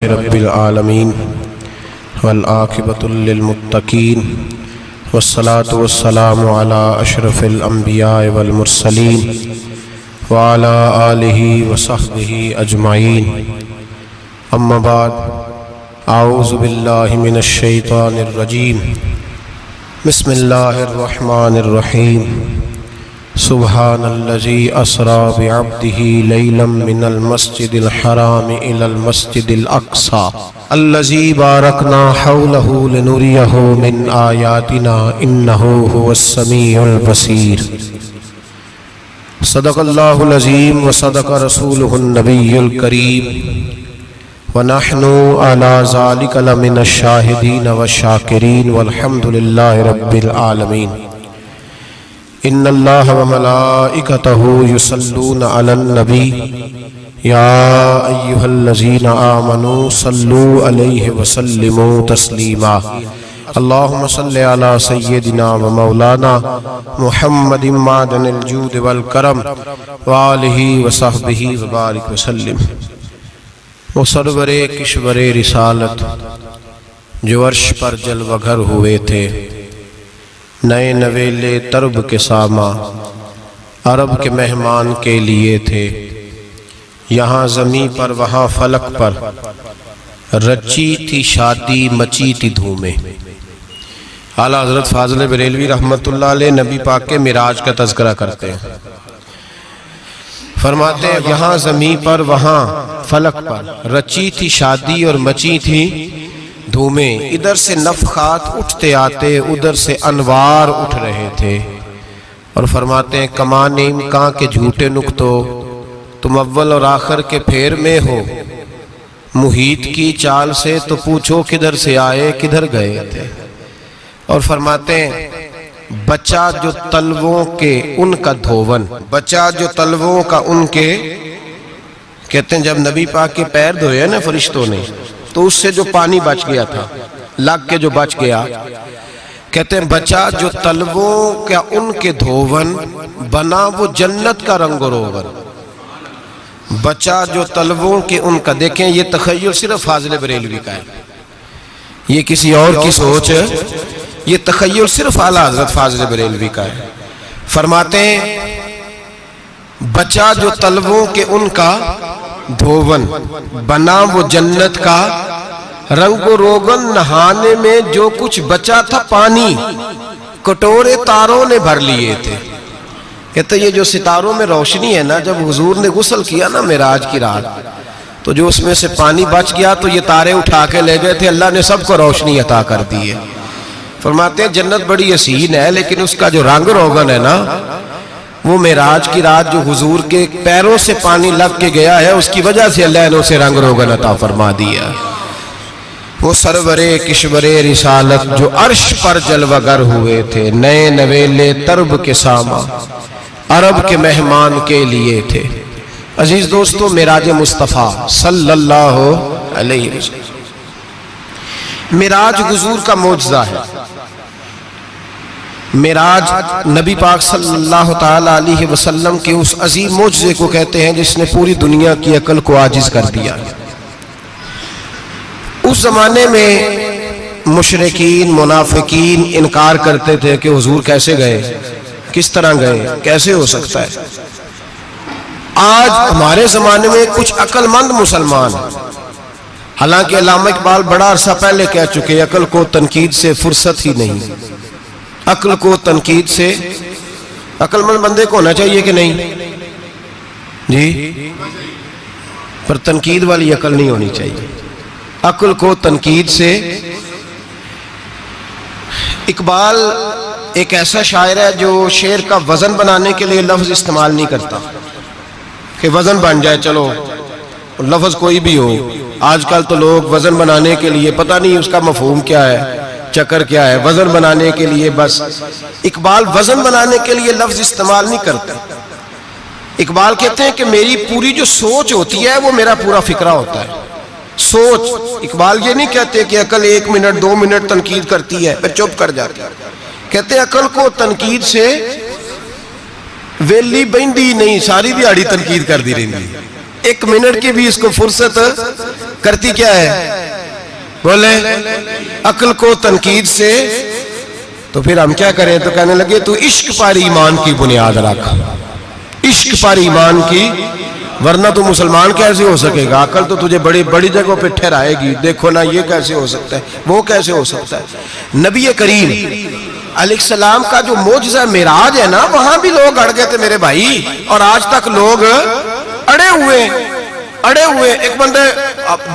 رب العالمین والعاقبۃ للمتقین والصلاة والسلام علی اشرف الانبیاء والمرسلین وعلی آلہ وصحبہ اجمعین اما بعد اعوذ باللہ من الشیطان الرجیم بسم اللہ الرحمن الرحیم سبحان الذي أسرى بعبده ليلا من المسجد الحرام إلى المسجد الأقصى الذي باركنا حوله لنريه من آياتنا إنه هو السميع البصير صدق الله العظيم وصدق رسوله النبي الكريم ونحن على ذلك لمن الشاهدين والشاكرين والحمد لله رب العالمين ان اللہ وملائکتہ یصلون علی النبی یا ایہا الذین آمنوا صلوا علیہ وسلموا تسلیما اللہم صلی علی سیدنا ومولانا محمد معدن الجود والکرم وآلہ وصحبہ وبارک وسلم وہ سرور کشور رسالت جو عرش پر جلوہ گر ہوئے تھے، نئے نویلے ترب کے ساما عرب کے مہمان کے لیے تھے، یہاں زمین پر وہاں فلک پر رچی تھی شادی مچی تھی دھومیں۔ اعلیٰ حضرت فاضل بریلوی رحمت اللہ علیہ نبی پاک کے معراج کا تذکرہ کرتے ہیں، فرماتے ہیں یہاں زمین پر وہاں فلک پر رچی تھی شادی اور مچی تھی دھومیں، ادھر سے نفخات اٹھتے آتے ادھر سے انوار اٹھ رہے تھے، اور فرماتے ہیں کمان امکان کے جھوٹے نکتو تم اول اور آخر کے پھیر میں ہو، محیط کی چال سے تو پوچھو کدھر سے آئے کدھر گئے تھے۔ اور فرماتے ہیں بچہ جو تلووں کے ان کا دھوون، بچہ جو تلووں کا ان کے، کہتے ہیں جب نبی پاک کے پیر دھوئے نا فرشتوں نے تو اس سے جو پانی بچ گیا تھا لگ کے جو بچ گیا، کہتے ہیں بچہ جو تلووں کا ان کے دھوون بنا وہ جنت کا رنگ و روغن، بچہ جو تلووں کے ان کا، دیکھیں یہ تخیل صرف فاضل بریلوی کا ہے، یہ کسی اور کی سوچ ہے، یہ تخیل صرف اعلیٰ حضرت فاضل بریلوی کا ہے۔ فرماتے ہیں بچہ جو تلووں کے ان کا دھوون بنا وہ جنت کا رنگ و روغن، نہانے میں جو کچھ بچا تھا پانی کٹورے تاروں نے بھر لیے تھے۔ کہتے یہ جو ستاروں میں روشنی ہے نا، جب حضور نے غسل کیا نا معراج کی رات تو جو اس میں سے پانی بچ گیا تو یہ تارے اٹھا کے لے گئے تھے، اللہ نے سب کو روشنی عطا کر دی ہے۔ فرماتے ہیں جنت بڑی حسین ہے لیکن اس کا جو رنگ روغن ہے نا، وہ معراج کی رات جو حضور کے پیروں سے پانی لگ کے گیا ہے اس کی وجہ سے اللہ نے اسے رنگ روغن عطا فرما دیا۔ وہ سرور کشور رسالت جو عرش پر جلوہ گر ہوئے تھے، نئے نویلے ترب کے ساما عرب کے مہمان کے لیے تھے۔ عزیز دوستو، معراج مصطفیٰ صلی اللہ علیہ وسلم معراج حضور کا معجزہ ہے۔ معراج نبی پاک صلی اللہ تعالیٰ علیہ وسلم کے اس عظیم معجزے کو کہتے ہیں جس نے پوری دنیا کی عقل کو عاجز کر دیا۔ اس زمانے میں مشرکین منافقین انکار کرتے تھے کہ حضور کیسے گئے، کس طرح گئے، کیسے ہو سکتا ہے۔ آج ہمارے زمانے میں کچھ عقل مند مسلمان، حالانکہ علامہ اقبال بڑا عرصہ پہلے کہہ چکے عقل کو تنقید سے فرصت ہی نہیں، عقل کو تنقید سے، عقل مند بندے کو ہونا چاہیے کہ نہیں جی، پر تنقید والی عقل نہیں ہونی چاہیے، عقل کو تنقید سے۔ اقبال ایک ایسا شاعر ہے جو شعر کا وزن بنانے کے لیے لفظ استعمال نہیں کرتا کہ وزن بن جائے، چلو لفظ کوئی بھی ہو۔ آج کل تو لوگ وزن بنانے کے لیے پتہ نہیں اس کا مفہوم کیا ہے، چکر کیا ہے، وزن بنانے کے لیے بس۔ اقبال وزن بنانے کے لیے لفظ استعمال نہیں کرتے۔ اقبال کہتے ہیں کہ میری پوری جو سوچ ہوتی ہے وہ میرا پورا فکرہ ہوتا ہے، سوچ۔ اقبال یہ نہیں کہتے کہ عقل 1 منٹ 2 منٹ تنقید کرتی ہے پھر چپ کر جاتی ہے، کہتے ہیں عقل کو تنقید سے ویلی بہندی نہیں، ساری دیہڑی تنقید کر دی رہی۔ ایک منٹ کی بھی اس کو فرصت کرتی کیا ہے؟ بولے عقل کو تنقید سے. تو پھر ہم کیا کریں؟ تو کہنے لگے تو عشق پر ایمان کی بنیاد رکھ، عشق پر ایمان کی، ورنہ تو مسلمان کیسے ہو سکے گا؟ عقل تو تجھے بڑی بڑی جگہوں پہ ٹھہرائے گی، دیکھو نا یہ کیسے ہو سکتا ہے، وہ کیسے ہو سکتا ہے. نبی کریم علیہ السلام کا جو معجزہ معراج ہے نا، وہاں بھی لوگ اڑ گئے تھے میرے بھائی، اور آج تک لوگ اڑے ہوئے. ایک بندے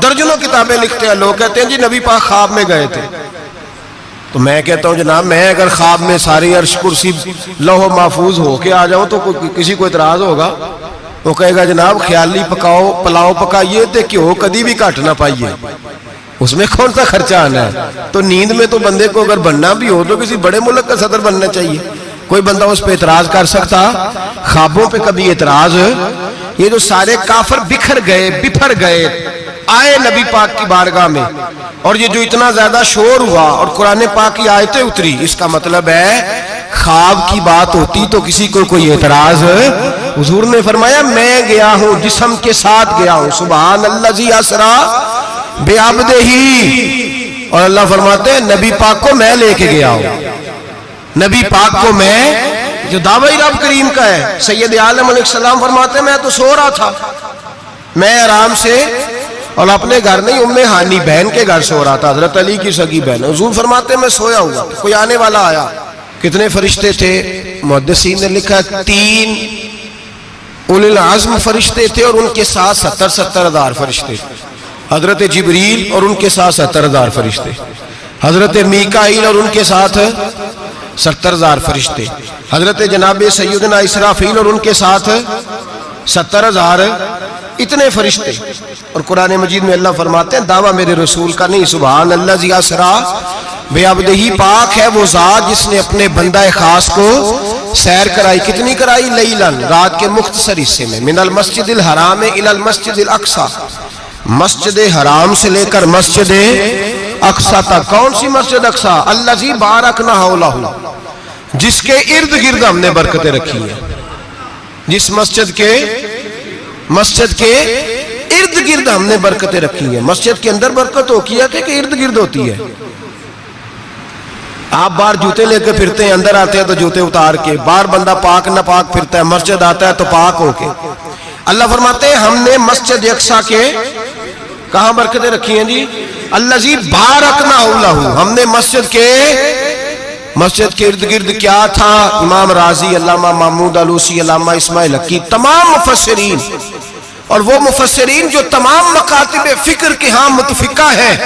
درجنوں کتابیں لکھتے ہیں، لوگ کہتے ہیں جی نبی پاک خواب میں گئے تھے. تو میں کہتا ہوں جناب، میں اگر خواب میں ساری عرش کرسی لوح محفوظ ہو کے آ جاؤں تو کسی کو اعتراض ہوگا؟ وہ کہے گا جناب خیالی پکاؤ پلاؤ پکائیے تے کیوں کدی بھی گھٹ نہ پائیے، اس میں کون سا خرچہ آنا ہے؟ تو نیند میں تو بندے کو اگر بننا بھی ہو تو کسی بڑے ملک کا صدر بننا چاہیے. کوئی بندہ اس پہ اعتراض کر سکتا؟ خوابوں پہ کبھی اعتراض؟ یہ جو سارے کافر بکھر گئے آئے نبی پاک کی بارگاہ میں، اور یہ جو اتنا زیادہ شور ہوا اور قرآن پاک کی آیتیں اتری، اس کا مطلب ہے خواب کی بات ہوتی تو کسی کو کوئی اعتراض؟ حضور نے فرمایا میں گیا ہوں، جسم کے ساتھ گیا ہوں، سبحان الذی اسری بعبدہ، اور اللہ فرماتے ہیں نبی پاک کو میں لے کے گیا ہوں. نبی پاک کو میں، جو دعوی رب کریم کا ہے. سید عالم علیہ السلام فرماتے ہیں میں تو سو رہا تھا، میں آرام سے، اور اپنے گھر نہیں ام ہانی بہن کے گھر سو رہا تھا، حضرت علی کی سگی بہن. حضور فرماتے ہیں میں سویا ہوا، کوئی آنے والا آیا. کتنے فرشتے تھے؟ محدثین نے لکھا 3 اولی العزم فرشتے تھے، اور ان کے ساتھ 70 ہزار فرشتے. حضرت جبریل اور ان کے ساتھ 70 ہزار فرشتے، حضرت میکائیل اور ان کے ساتھ 70 ہزار فرشتے، حضرت جناب سیدنا اسرافیل اور ان کے ساتھ 70 ہزار، اتنے فرشتے. اور قرآن مجید میں اللہ فرماتے ہیں دعویٰ میرے رسول کا نہیں، سبحان الذی اسری بعبدہ، پاک ہے وہ ذات جس نے اپنے بندہ خاص کو سیر کرائی. کتنی کرائی؟ لیلاً، رات کے مختصر حصے میں، من المسجد الحرام الی المسجد الاقصی، مسجد حرام سے لے کر مسجد اقصی تک. کون سی مسجد اقصی؟ الذی بارکنا حولہ، جس کے ارد گرد ہم نے برکتیں رکھی ہیں. جس مسجد کے ارد گرد ہم نے برکتیں رکھی ہیں. مسجد کے اندر برکت ہوتی ہے کہ ارد گرد ہوتی ہے؟ آپ باہر جوتے لے کے پھرتے ہیں، اندر آتے ہیں تو جوتے اتار کے. باہر بندہ پاک نہ پاک پھرتا ہے، مسجد آتا ہے تو پاک ہو کے. اللہ فرماتے ہیں ہم نے مسجد اقصی کے کہاں برکتیں رکھی ہیں جی؟ الذی بارکنا حولہ، ہم نے مسجد کے ارد گرد کیا تھا؟ امام رازی، علامہ محمود آلوسی، علامہ اسماعیل حقی، تمام مفسرین، اور وہ مفسرین جو تمام مکاتب فکر کے ہاں متفقہ ہیں.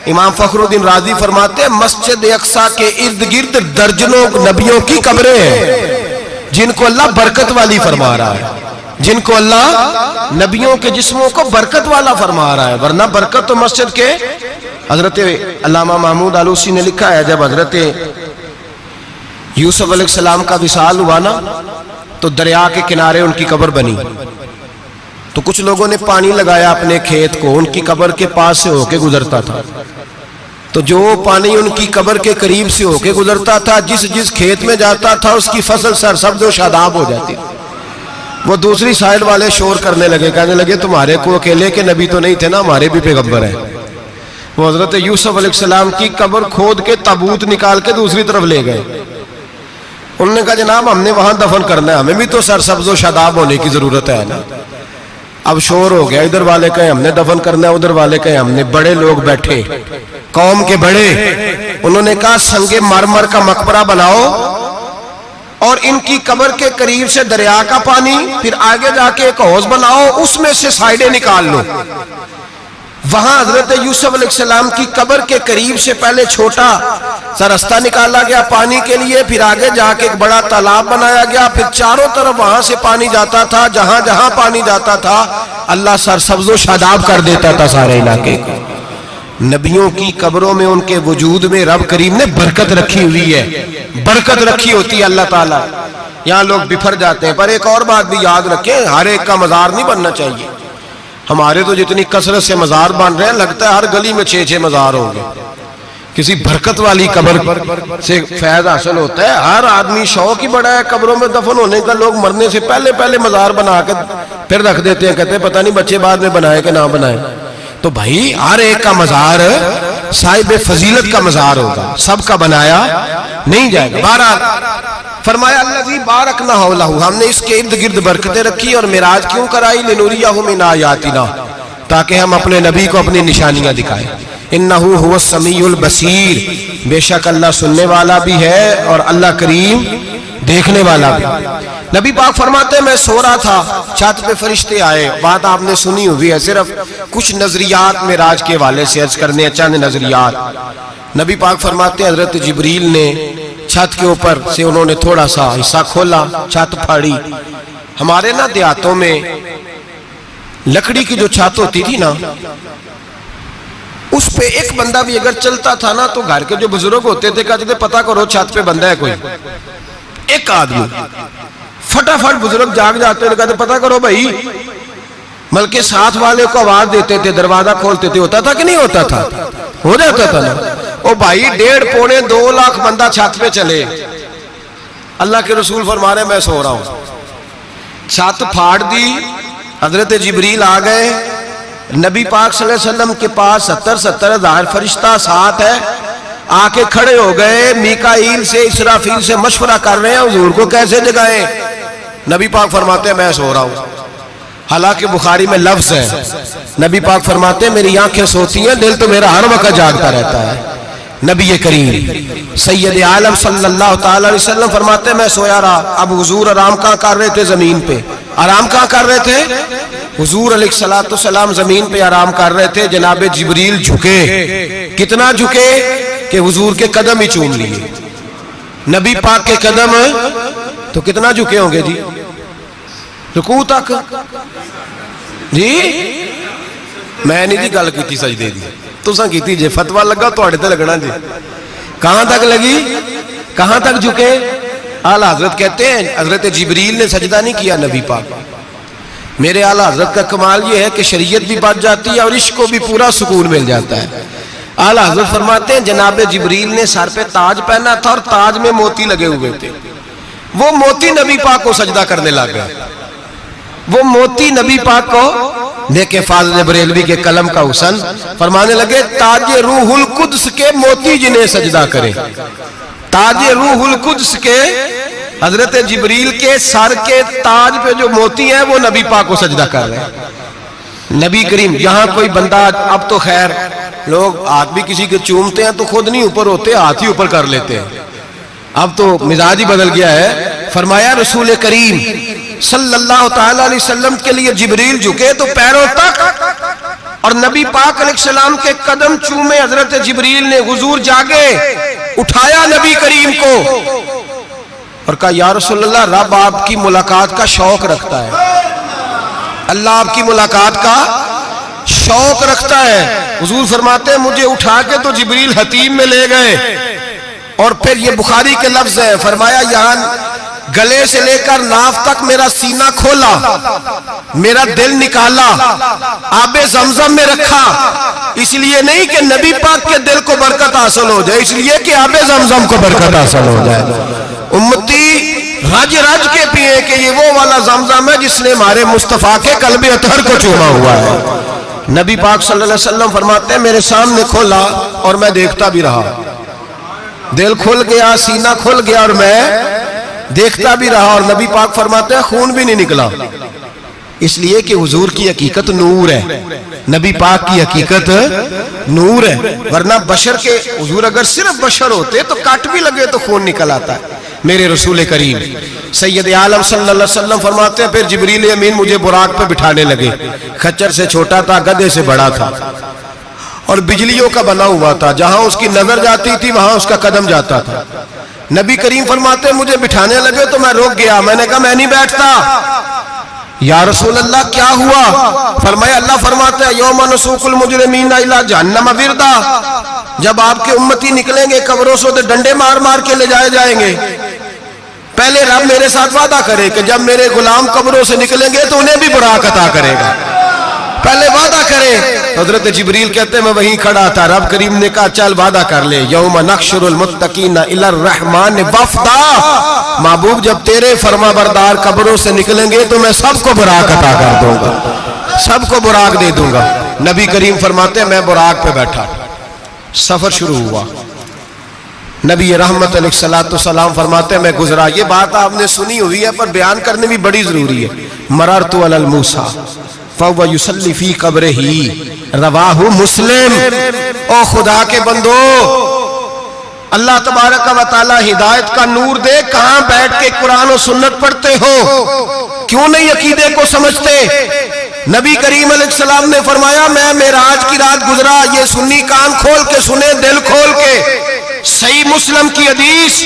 امام فخر الدین رازی فرماتے ہیں مسجد اقصی کے ارد گرد درجنوں نبیوں کی قبریں ہیں جن کو اللہ برکت والی فرما رہا ہے، جن کو اللہ نبیوں کے جسموں کو برکت والا فرما رہا ہے. ورنہ برکت تو مسجد کے. حضرت علامہ محمود آلوسی نے لکھا ہے جب حضرت یوسف علیہ السلام کا وصال ہوا نا تو دریا کے کنارے ان کی قبر بنی. تو کچھ لوگوں نے پانی لگایا اپنے کھیت کو، ان کی قبر کے پاس سے ہو کے گزرتا تھا. تو جو پانی ان کی قبر کے قریب سے ہو کے گزرتا تھا، جس کھیت میں جاتا تھا اس کی فصل سرسبز و شاداب ہو جاتی. وہ دوسری سائیڈ والے شور کرنے لگے، کہنے لگے تمہارے کو اکیلے کے نبی تو نہیں تھے نا، ہمارے بھی پیغمبر ہیں. وہ حضرت یوسف علیہ السلام کی قبر کھود کے تابوت نکال کے دوسری طرف لے گئے. انہوں نے کہا جناب ہم نے وہاں دفن کرنا ہے، ہمیں بھی تو سرسبز و شاداب ہونے کی ضرورت ہے نا. اب شور ہو گیا، ادھر والے کہیں ہم نے دفن کرنا ہے، ادھر والے کہیں ہم نے. بڑے لوگ بیٹھے، قوم کے بڑے، انہوں نے کہا سنگ مرمر کا مقبرہ بناؤ اور ان کی قبر کے قریب سے دریا کا پانی، پھر آگے جا کے ایک حوض بناؤ، اس میں سے سائیڈیں نکال لو. وہاں حضرت یوسف علیہ السلام کی قبر کے قریب سے پہلے چھوٹا سا رستہ نکالا گیا پانی کے لیے، پھر آگے جا کے ایک بڑا تالاب بنایا گیا، پھر چاروں طرف وہاں سے پانی جاتا تھا. جہاں جہاں پانی جاتا تھا اللہ سرسبز و شاداب کر دیتا تھا سارے علاقے کو. نبیوں کی قبروں میں ان کے وجود میں رب کریم نے برکت رکھی ہوئی ہے، برکت رکھی ہوتی ہے اللہ تعالیٰ. یہاں لوگ بفر جاتے ہیں. پر ایک اور بات بھی یاد رکھیں، ہر ایک کا مزار نہیں بننا چاہیے. ہمارے تو جتنی کثرت سے مزار بن رہے ہیں لگتا ہے ہر گلی میں 6 مزار ہوں گے. کسی برکت والی قبر سے فیض حاصل ہوتا ہے. ہر آدمی شوق ہی بڑا ہے قبروں میں دفن ہونے کا. لوگ مرنے سے پہلے مزار بنا کے پھر رکھ دیتے ہیں, کہتے ہیں پتہ نہیں بچے بعد میں بنائے کہ نہ بنائے. تو بھائی ہر ایک کا مزار صاحب فضیلت کا مزار ہوگا, سب کا بنایا نہیں جائے گا. بہرحال فرمایا الذی بارکنا حولہ, ہم نے اس کے ارد گرد برکتیں رکھی اور معراج کیوں کرائی, لنوریہ من آیاتنا, تاکہ ہم اپنے نبی کو اپنی نشانیاں دکھائیں. انہ هو السمیع البصیر, بے شک اللہ سننے والا بھی ہے اور اللہ کریم دیکھنے والا بھی. نبی پاک فرماتے ہیں میں سو رہا تھا, چھت پہ فرشتے آئے. بات آپ نے سنی ہوئی ہے, صرف کچھ نظریات معراج کے حوالے سے عرض کرنے ہیں, چند نظریات. نبی پاک فرماتے ہیں حضرت جبریل نے چھت کے اوپر سے انہوں نے تھوڑا سا حصہ کھولا, چھت پھاڑی. ہمارے نا دیہاتوں میں لکڑی کی جو چھت ہوتی تھی نا, اس پہ ایک بندہ بھی اگر چلتا تھا نا تو گھر کے جو بزرگ ہوتے تھے کہتے تھے پتہ کرو چھت پہ بندہ ہے کوئی. ایک آدمی فٹافٹ بزرگ جاگ جاتے تھے, کہتے پتہ کرو بھائی. بلکہ ساتھ والے کو آواز دیتے تھے, دروازہ کھولتے تھے. ہوتا تھا کہ نہیں ہوتا تھا؟ ہو جاتا تھا نا. او بھائی 1.5-2 لاکھ بندہ چھت پہ چلے, اللہ کے رسول فرما رہے ہیں میں سو رہا ہوں. چھت پھاڑ دی, حضرت جبریل آ گئے. نبی پاک صلی اللہ علیہ وسلم کے پاس 70 ہزار فرشتہ ساتھ ہے, آ کے کھڑے ہو گئے. میکائیل سے اسرافیل سے مشورہ کر رہے ہیں حضور کو کیسے جگائیں. نبی پاک فرماتے ہیں میں سو رہا ہوں. حالانکہ بخاری میں لفظ ہے, نبی پاک فرماتے ہیں میری آنکھیں سوتی ہیں, دل تو میرا ہر وقت جاگتا رہتا ہے. نبی کریم سید عالم صلی اللہ تعالی علیہ وسلم فرماتے ہیں میں سویا رہا. اب حضور آرام کہاں کر رہے تھے؟ زمین پہ. آرام کہاں کر رہے تھے؟ حضور علیہ السلام زمین پہ آرام کر رہے تھے. جناب جبریل جھکے. کتنا جھکے کہ حضور کے قدم ہی چوم لیے. نبی پاک کے قدم تو کتنا جھکے ہوں گے جی, رکوع تک. جی میں نہیں جی گل کی سجدے دی, تساں کیتی جے, فتویٰ لگا تواڈے تے لگنا جی. کہاں تک لگی, کہاں تک جھکے؟ اعلیٰ حضرت کہتے ہیں حضرت جبریل نے سجدہ نہیں کیا نبی پاک. میرے اعلیٰ حضرت کا کمال یہ ہے کہ شریعت بھی بچ جاتی ہے اور عشق کو بھی پورا سکون مل جاتا ہے. اعلیٰ حضرت فرماتے ہیں جناب جبریل نے سر پہ تاج پہنا تھا اور تاج میں موتی لگے ہوئے تھے. وہ موتی نبی پاک کو سجدہ کرنے لگا. وہ موتی نبی پاک کو دیکھیں, فاضل بریلوی کے قلم کا حسن, فرمانے لگے تاج روح القدس کے موتی جنہیں سجدہ کرے. تاج روح القدس کے حضرت جبریل کے سر کے تاج پہ جو موتی ہیں وہ نبی پاک کو سجدہ کر رہے ہیں. نبی کریم یہاں کوئی بندہ, اب تو خیر لوگ ہاتھ بھی کسی کے چومتے ہیں تو خود نہیں اوپر ہوتے, ہاتھ ہی اوپر کر لیتے ہیں. اب تو مزاج ہی بدل گیا ہے. فرمایا رسول کریم صلی اللہ تعالی علیہ وسلم کے لیے جبریل جھکے تو پیروں تک, اور نبی پاک علیہ السلام کے قدم چومے. حضرت جبریل نے حضور جاگے, اٹھایا نبی کریم کو اور کہا یا رسول اللہ, رب آپ کی ملاقات کا شوق رکھتا ہے, اللہ آپ کی ملاقات کا شوق رکھتا ہے. حضور فرماتے ہیں مجھے اٹھا کے تو جبریل حتیم میں لے گئے, اور پھر یہ بخاری کے لفظ ہے, فرمایا یہاں گلے سے لے کر ناف تک میرا سینہ کھولا, میرا دل نکالا, آب زمزم میں رکھا. اس لیے نہیں کہ نبی پاک کے دل کو برکت حاصل ہو جائے, اس لیے کہ آب زمزم کو برکت حاصل ہو جائے. امتی رج رج کے پیئے کہ یہ وہ والا زمزم ہے جس نے ہمارے مصطفیٰ کے قلب اطہر کو چوما ہوا ہے. نبی پاک صلی اللہ علیہ وسلم فرماتے ہیں میرے سامنے کھولا اور میں دیکھتا بھی رہا. دل کھل گیا, سینہ کھل گیا اور میں دیکھتا بھی رہا. اور نبی پاک فرماتے ہیں خون بھی نہیں نکلا, اس لیے کہ حضور کی حقیقت نور ہے, نبی پاک کی حقیقت نور ہے. ورنہ بشر کے, حضور اگر صرف بشر ہوتے تو کٹ بھی لگے تو خون نکل آتا ہے. میرے رسول کریم سید عالم صلی اللہ علیہ وسلم فرماتے ہیں پھر جبریل امین مجھے براق پہ بٹھانے لگے. خچر سے چھوٹا تھا, گدھے سے بڑا تھا, اور بجلیوں کا بنا ہوا تھا. جہاں اس کی نظر جاتی تھی وہاں اس کا قدم جاتا تھا. نبی کریم فرماتے ہیں مجھے بٹھانے لگے تو میں رک گیا. میں نے کہا میں نہیں بیٹھتا. یا رسول اللہ کیا ہوا؟ فرمایا اللہ فرماتا ہے یوم نسوق المجرمین الی جہنم وردا, جب آپ کے امتی نکلیں گے قبروں سے تو ڈنڈے مار مار کے لے جائے جائیں گے. پہلے رب میرے ساتھ وعدہ کرے کہ جب میرے غلام قبروں سے نکلیں گے تو انہیں بھی براق عطا کرے گا. پہلے وعدہ کرے. حضرت جبریل کہتے ہیں میں وہیں کھڑا تھا. رب کریم نے کہا چل وعدہ کر لے. یوم نحشر المتقین الی الرحمن وفدا. محبوب جب تیرے فرما بردار قبروں سے نکلیں گے تو میں سب کو براق عطا کر دوں گا, سب کو براق دے دوں گا. نبی کریم فرماتے ہیں میں براق پہ بیٹھا, سفر شروع ہوا. نبی رحمت علیہ الصلوۃ والسلام فرماتے ہیں میں گزرا. یہ بات آپ نے سنی ہوئی ہے پر بیان کرنے بھی بڑی ضروری ہے. مررت علی الموسیٰ فہو یصلی فی قبرہ رواہ مسلم. او خدا کے بندو, اللہ تبارک و تعالی ہدایت کا نور دے, کہاں بیٹھ کے قرآن و سنت پڑھتے ہو, کیوں نہیں عقیدے کو سمجھتے؟ نبی کریم علیہ السلام نے فرمایا میں معراج کی رات گزرا. یہ سنی کان کھول کے سنے, دل کھول کے. صحیح مسلم کی حدیث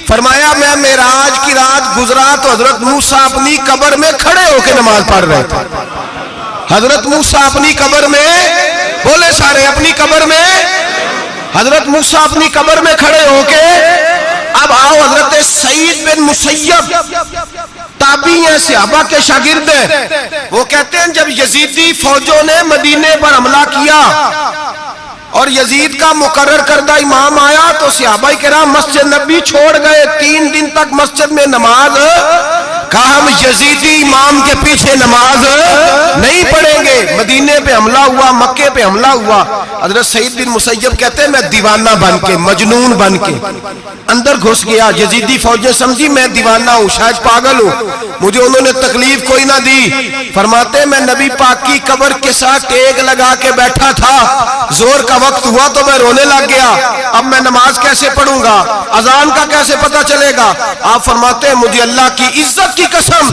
فرمایا میں معراج کی رات گزرا تو حضرت موسیٰ اپنی قبر میں کھڑے ہو کے نماز پڑھ رہے تھے. حضرت موسیٰ اپنی قبر میں, بولے سارے, اپنی قبر میں, حضرت موسیٰ اپنی قبر میں کھڑے ہو کے. اب آؤ حضرت سعید بن مسیب تابعی ہیں, صحابہ کے شاگرد ہیں. وہ کہتے ہیں جب یزیدی فوجوں نے مدینے پر حملہ کیا اور یزید کا مقرر کردہ امام آیا تو صحابہ کرام مسجد نبی چھوڑ گئے. 3 دن تک مسجد میں نماز, کہا ہم یزیدی امام کے پیچھے نماز نہیں پڑھیں گے. مدینے پہ حملہ ہوا, مکے پہ حملہ ہوا. حضرت سعید بن مسیب کہتے ہیں میں دیوانہ بن کے, مجنون بن کے اندر گھس گیا. یزیدی فوجیں سمجھی میں دیوانہ ہوں, شاید پاگل ہوں, مجھے انہوں نے تکلیف کوئی نہ دی. فرماتے ہیں میں نبی پاک کی قبر کے ساتھ ٹیک لگا کے بیٹھا تھا. زور کا وقت ہوا تو میں رونے لگ گیا. اب میں نماز کیسے پڑھوں گا, اذان کا کیسے پتہ چلے گا؟ آپ فرماتے ہیں مجھے اللہ کی عزت کی قسم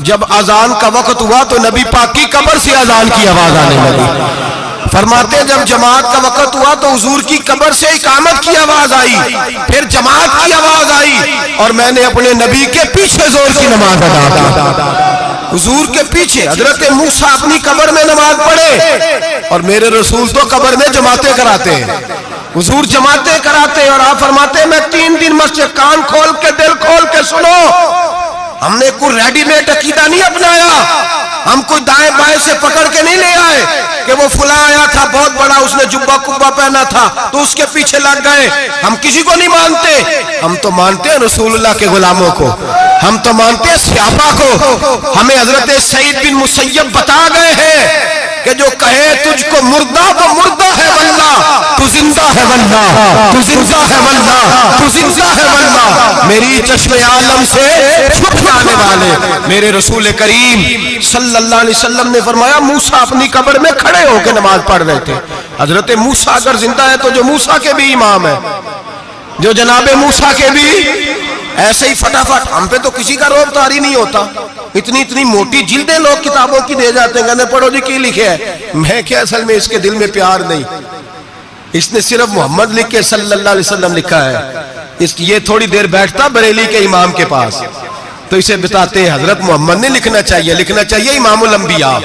جب اذان کا وقت ہوا تو نبی پاک کی قبر سے اذان کی آواز آنے لگی. فرماتے ہیں جب جماعت کا وقت ہوا تو حضور کی قبر سے اقامت کی آواز آئی, پھر جماعت کی آواز آئی, اور میں نے اپنے نبی کے پیچھے زور کی نماز ادا کی. حضور کے پیچھے حضرت موسیٰ اپنی قبر میں نماز پڑھے اور میرے رسول تو قبر میں جماعتیں کراتے ہیں. حضور جماعتیں کراتے ہیں اور آپ فرماتے ہیں میں 3 دن مسجد, کان کھول کے دل کھول کے سنو, ہم نے کوئی ریڈی میڈ عقیدہ نہیں اپنایا, ہم کوئی دائیں بائیں سے پکڑ کے نہیں لے آئے کہ وہ فلاں آیا تھا بہت بڑا, اس نے جبہ کبہ پہنا تھا تو اس کے پیچھے لگ گئے. ہم کسی کو نہیں مانتے, ہم تو مانتے ہیں رسول اللہ کے غلاموں کو, ہم تو مانتے ہیں صحابہ کو. ہمیں حضرت سعید بن مسیب بتا گئے ہیں کہ جو کہے تجھ کو مردہ وہ مردہ ہے واللہ, تو زندہ ہے واللہ, تو زندہ ہے واللہ, تو زندہ ہے واللہ. میری چشم عالم سے چھپ جانے والے میرے رسول کریم صلی اللہ علیہ وسلم نے فرمایا موسیٰ اپنی قبر میں کھڑے ہو کے نماز پڑھ رہے تھے. حضرت موسیٰ اگر زندہ ہے تو جو موسیٰ کے بھی امام ہے, جو جناب موسیٰ کے بھی ایسے ہی فٹافٹ. ہم پہ تو کسی کا روب طاری نہیں ہوتا, اتنی موٹی جلدیں لوگ کتابوں کی دے جاتے ہیں, کہنے پڑھو جی کی لکھے ہے. میں کیا, اصل میں اس کے دل میں پیار نہیں, اس نے صرف محمد لکھ کے صلی اللہ علیہ وسلم لکھا ہے. یہ تھوڑی دیر بیٹھتا بریلی کے امام کے پاس تو اسے بتاتے ہیں حضرت محمد نے لکھنا چاہیے, لکھنا چاہیے امام الانبیاء,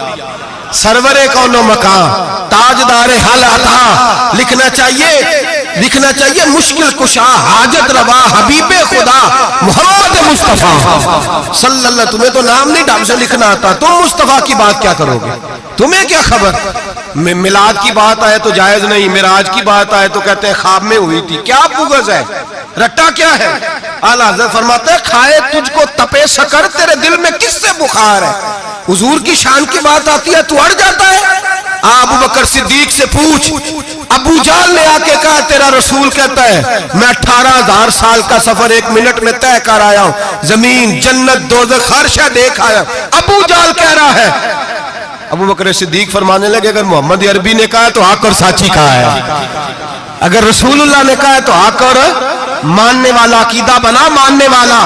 سرور کون و مکان, تاجدار حال عطا, لکھنا چاہیے مشکل کشا, حاجت روا, حبیب خدا محمد مصطفیٰ صلی اللہ. تمہیں تو نام نہیں ڈھنگ سے لکھنا آتا, تم مصطفیٰ کی بات کیا کرو گے, تمہیں کیا خبر. میلاد کی بات آئے تو جائز نہیں, معراج کی بات آئے تو کہتے ہیں خواب میں ہوئی تھی. کیا بغض ہے, رٹا کیا ہے. اعلیٰ حضرت فرماتے ہیں کھائے تجھ کو تپے سکر, تیرے دل میں کس سے بخار ہے. حضور کی شان کی بات آتی ہے تو اڑ جاتا ہے. ابو بکر صدیق سے پوچھ, ابو جہل نے آ کے کہا تیرا رسول کہتا ہے میں 18,000 سال کا سفر 1 منٹ میں طے کر آیا ہوں, زمین جنت دوزخ ہر شے دیکھ آیا. ابو جہل کہہ رہا ہے. ابو بکر صدیق فرمانے لگے اگر محمد عربی نے کہا تو حق اور سچی کہا ہے, اگر رسول اللہ نے کہا تو حق اور ماننے والا, عقیدہ بنا ماننے والا.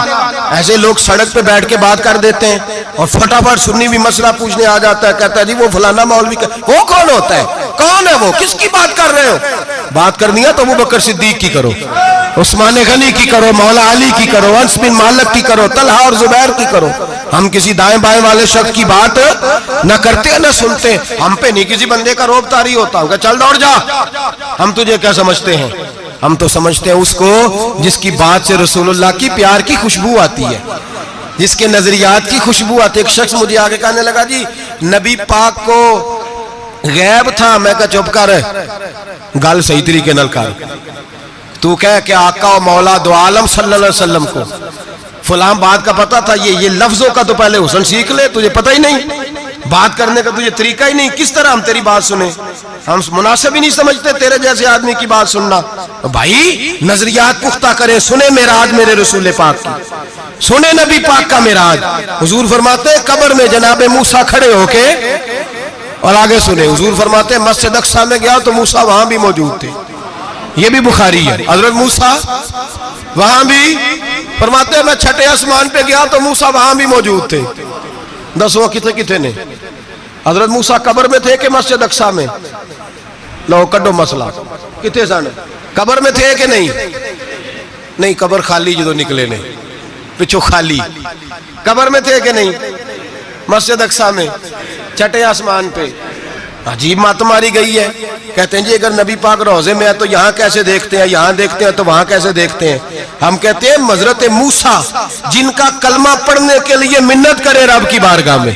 ایسے لوگ سڑک پہ بیٹھ کے بات کر دیتے ہیں اور فٹافٹ سنی بھی مسئلہ پوچھنے آ جاتا ہے, کہتا ہے جی وہ فلانا مولوی کا, وہ کون ہوتا ہے, کون ہے وہ, کس کی بات کر رہے ہو. بات کرنی ہے تو ابو بکر صدیق کی کرو, عثمان غنی کی کرو, مولا علی کی کرو, انس بن مالک کی کرو, طلحہ اور زبیر کی کرو. ہم کسی دائیں بائیں والے شخص کی بات نہ کرتے نہ سنتے. ہم پہ نہیں کسی بندے کا روب طاری ہوتا, کہ چل دوڑ جا, ہم تجھے کیا سمجھتے ہیں. ہم تو سمجھتے ہیں اس کو جس کی بات سے رسول اللہ کی پیار کی خوشبو آتی ہے, جس کے نظریات کی خوشبو آتی ہے. ایک شخص مجھے آگے کہنے لگا جی نبی پاک کو غیب تھا. میں کہا چپ کر, گل صحیح طریقے نال کر. تو کہہ کہ آقا و مولا دو عالم صلی اللہ علیہ وسلم کو فلاں بات کا پتہ تھا, یہ لفظوں کا تو پہلے حسن سیکھ لے, تجھے پتہ ہی نہیں, بات کرنے کا تجھے طریقہ ہی نہیں, کس طرح ہم تیری بات سنیں؟ ہم مناسب ہی نہیں سمجھتے تیرے جیسے آدمی کی بات سننا. بھائی نظریات پختہ کریں, سنیں معراج میرے رسول پاک کی, سنیں نبی پاک کا معراج. حضور فرماتے ہیں قبر میں جناب موسیٰ کھڑے ہو کے, اور آگے سنیں حضور فرماتے ہیں مسجد اقصیٰ میں گیا تو موسیٰ وہاں بھی موجود تھے. یہ بھی بخاری ہے. حضرت موسیٰ وہاں بھی, فرماتے ہیں میں چھٹے آسمان پہ گیا تو موسیٰ وہاں بھی موجود تھے. دسو کتنے نے حضرت موسیٰ قبر میں تھے کہ مسجد اقصیٰ میں؟ لو کڈو مسئلہ, کتنے سن قبر میں تھے کہ نہیں؟ نہیں, قبر خالی جدو نکلے نے پچھو خالی, قبر میں تھے کہ نہیں؟ مسجد اقصیٰ میں چھٹے آسمان پہ. عجیب بات ماری گئی ہے. کہتے ہیں جی اگر نبی پاک روضے میں ہے تو یہاں کیسے دیکھتے ہیں, یہاں دیکھتے ہیں تو وہاں کیسے دیکھتے ہیں؟ ہم کہتے ہیں حضرت موسیٰ جن کا کلمہ پڑھنے کے لیے منت کرے رب کی بارگاہ میں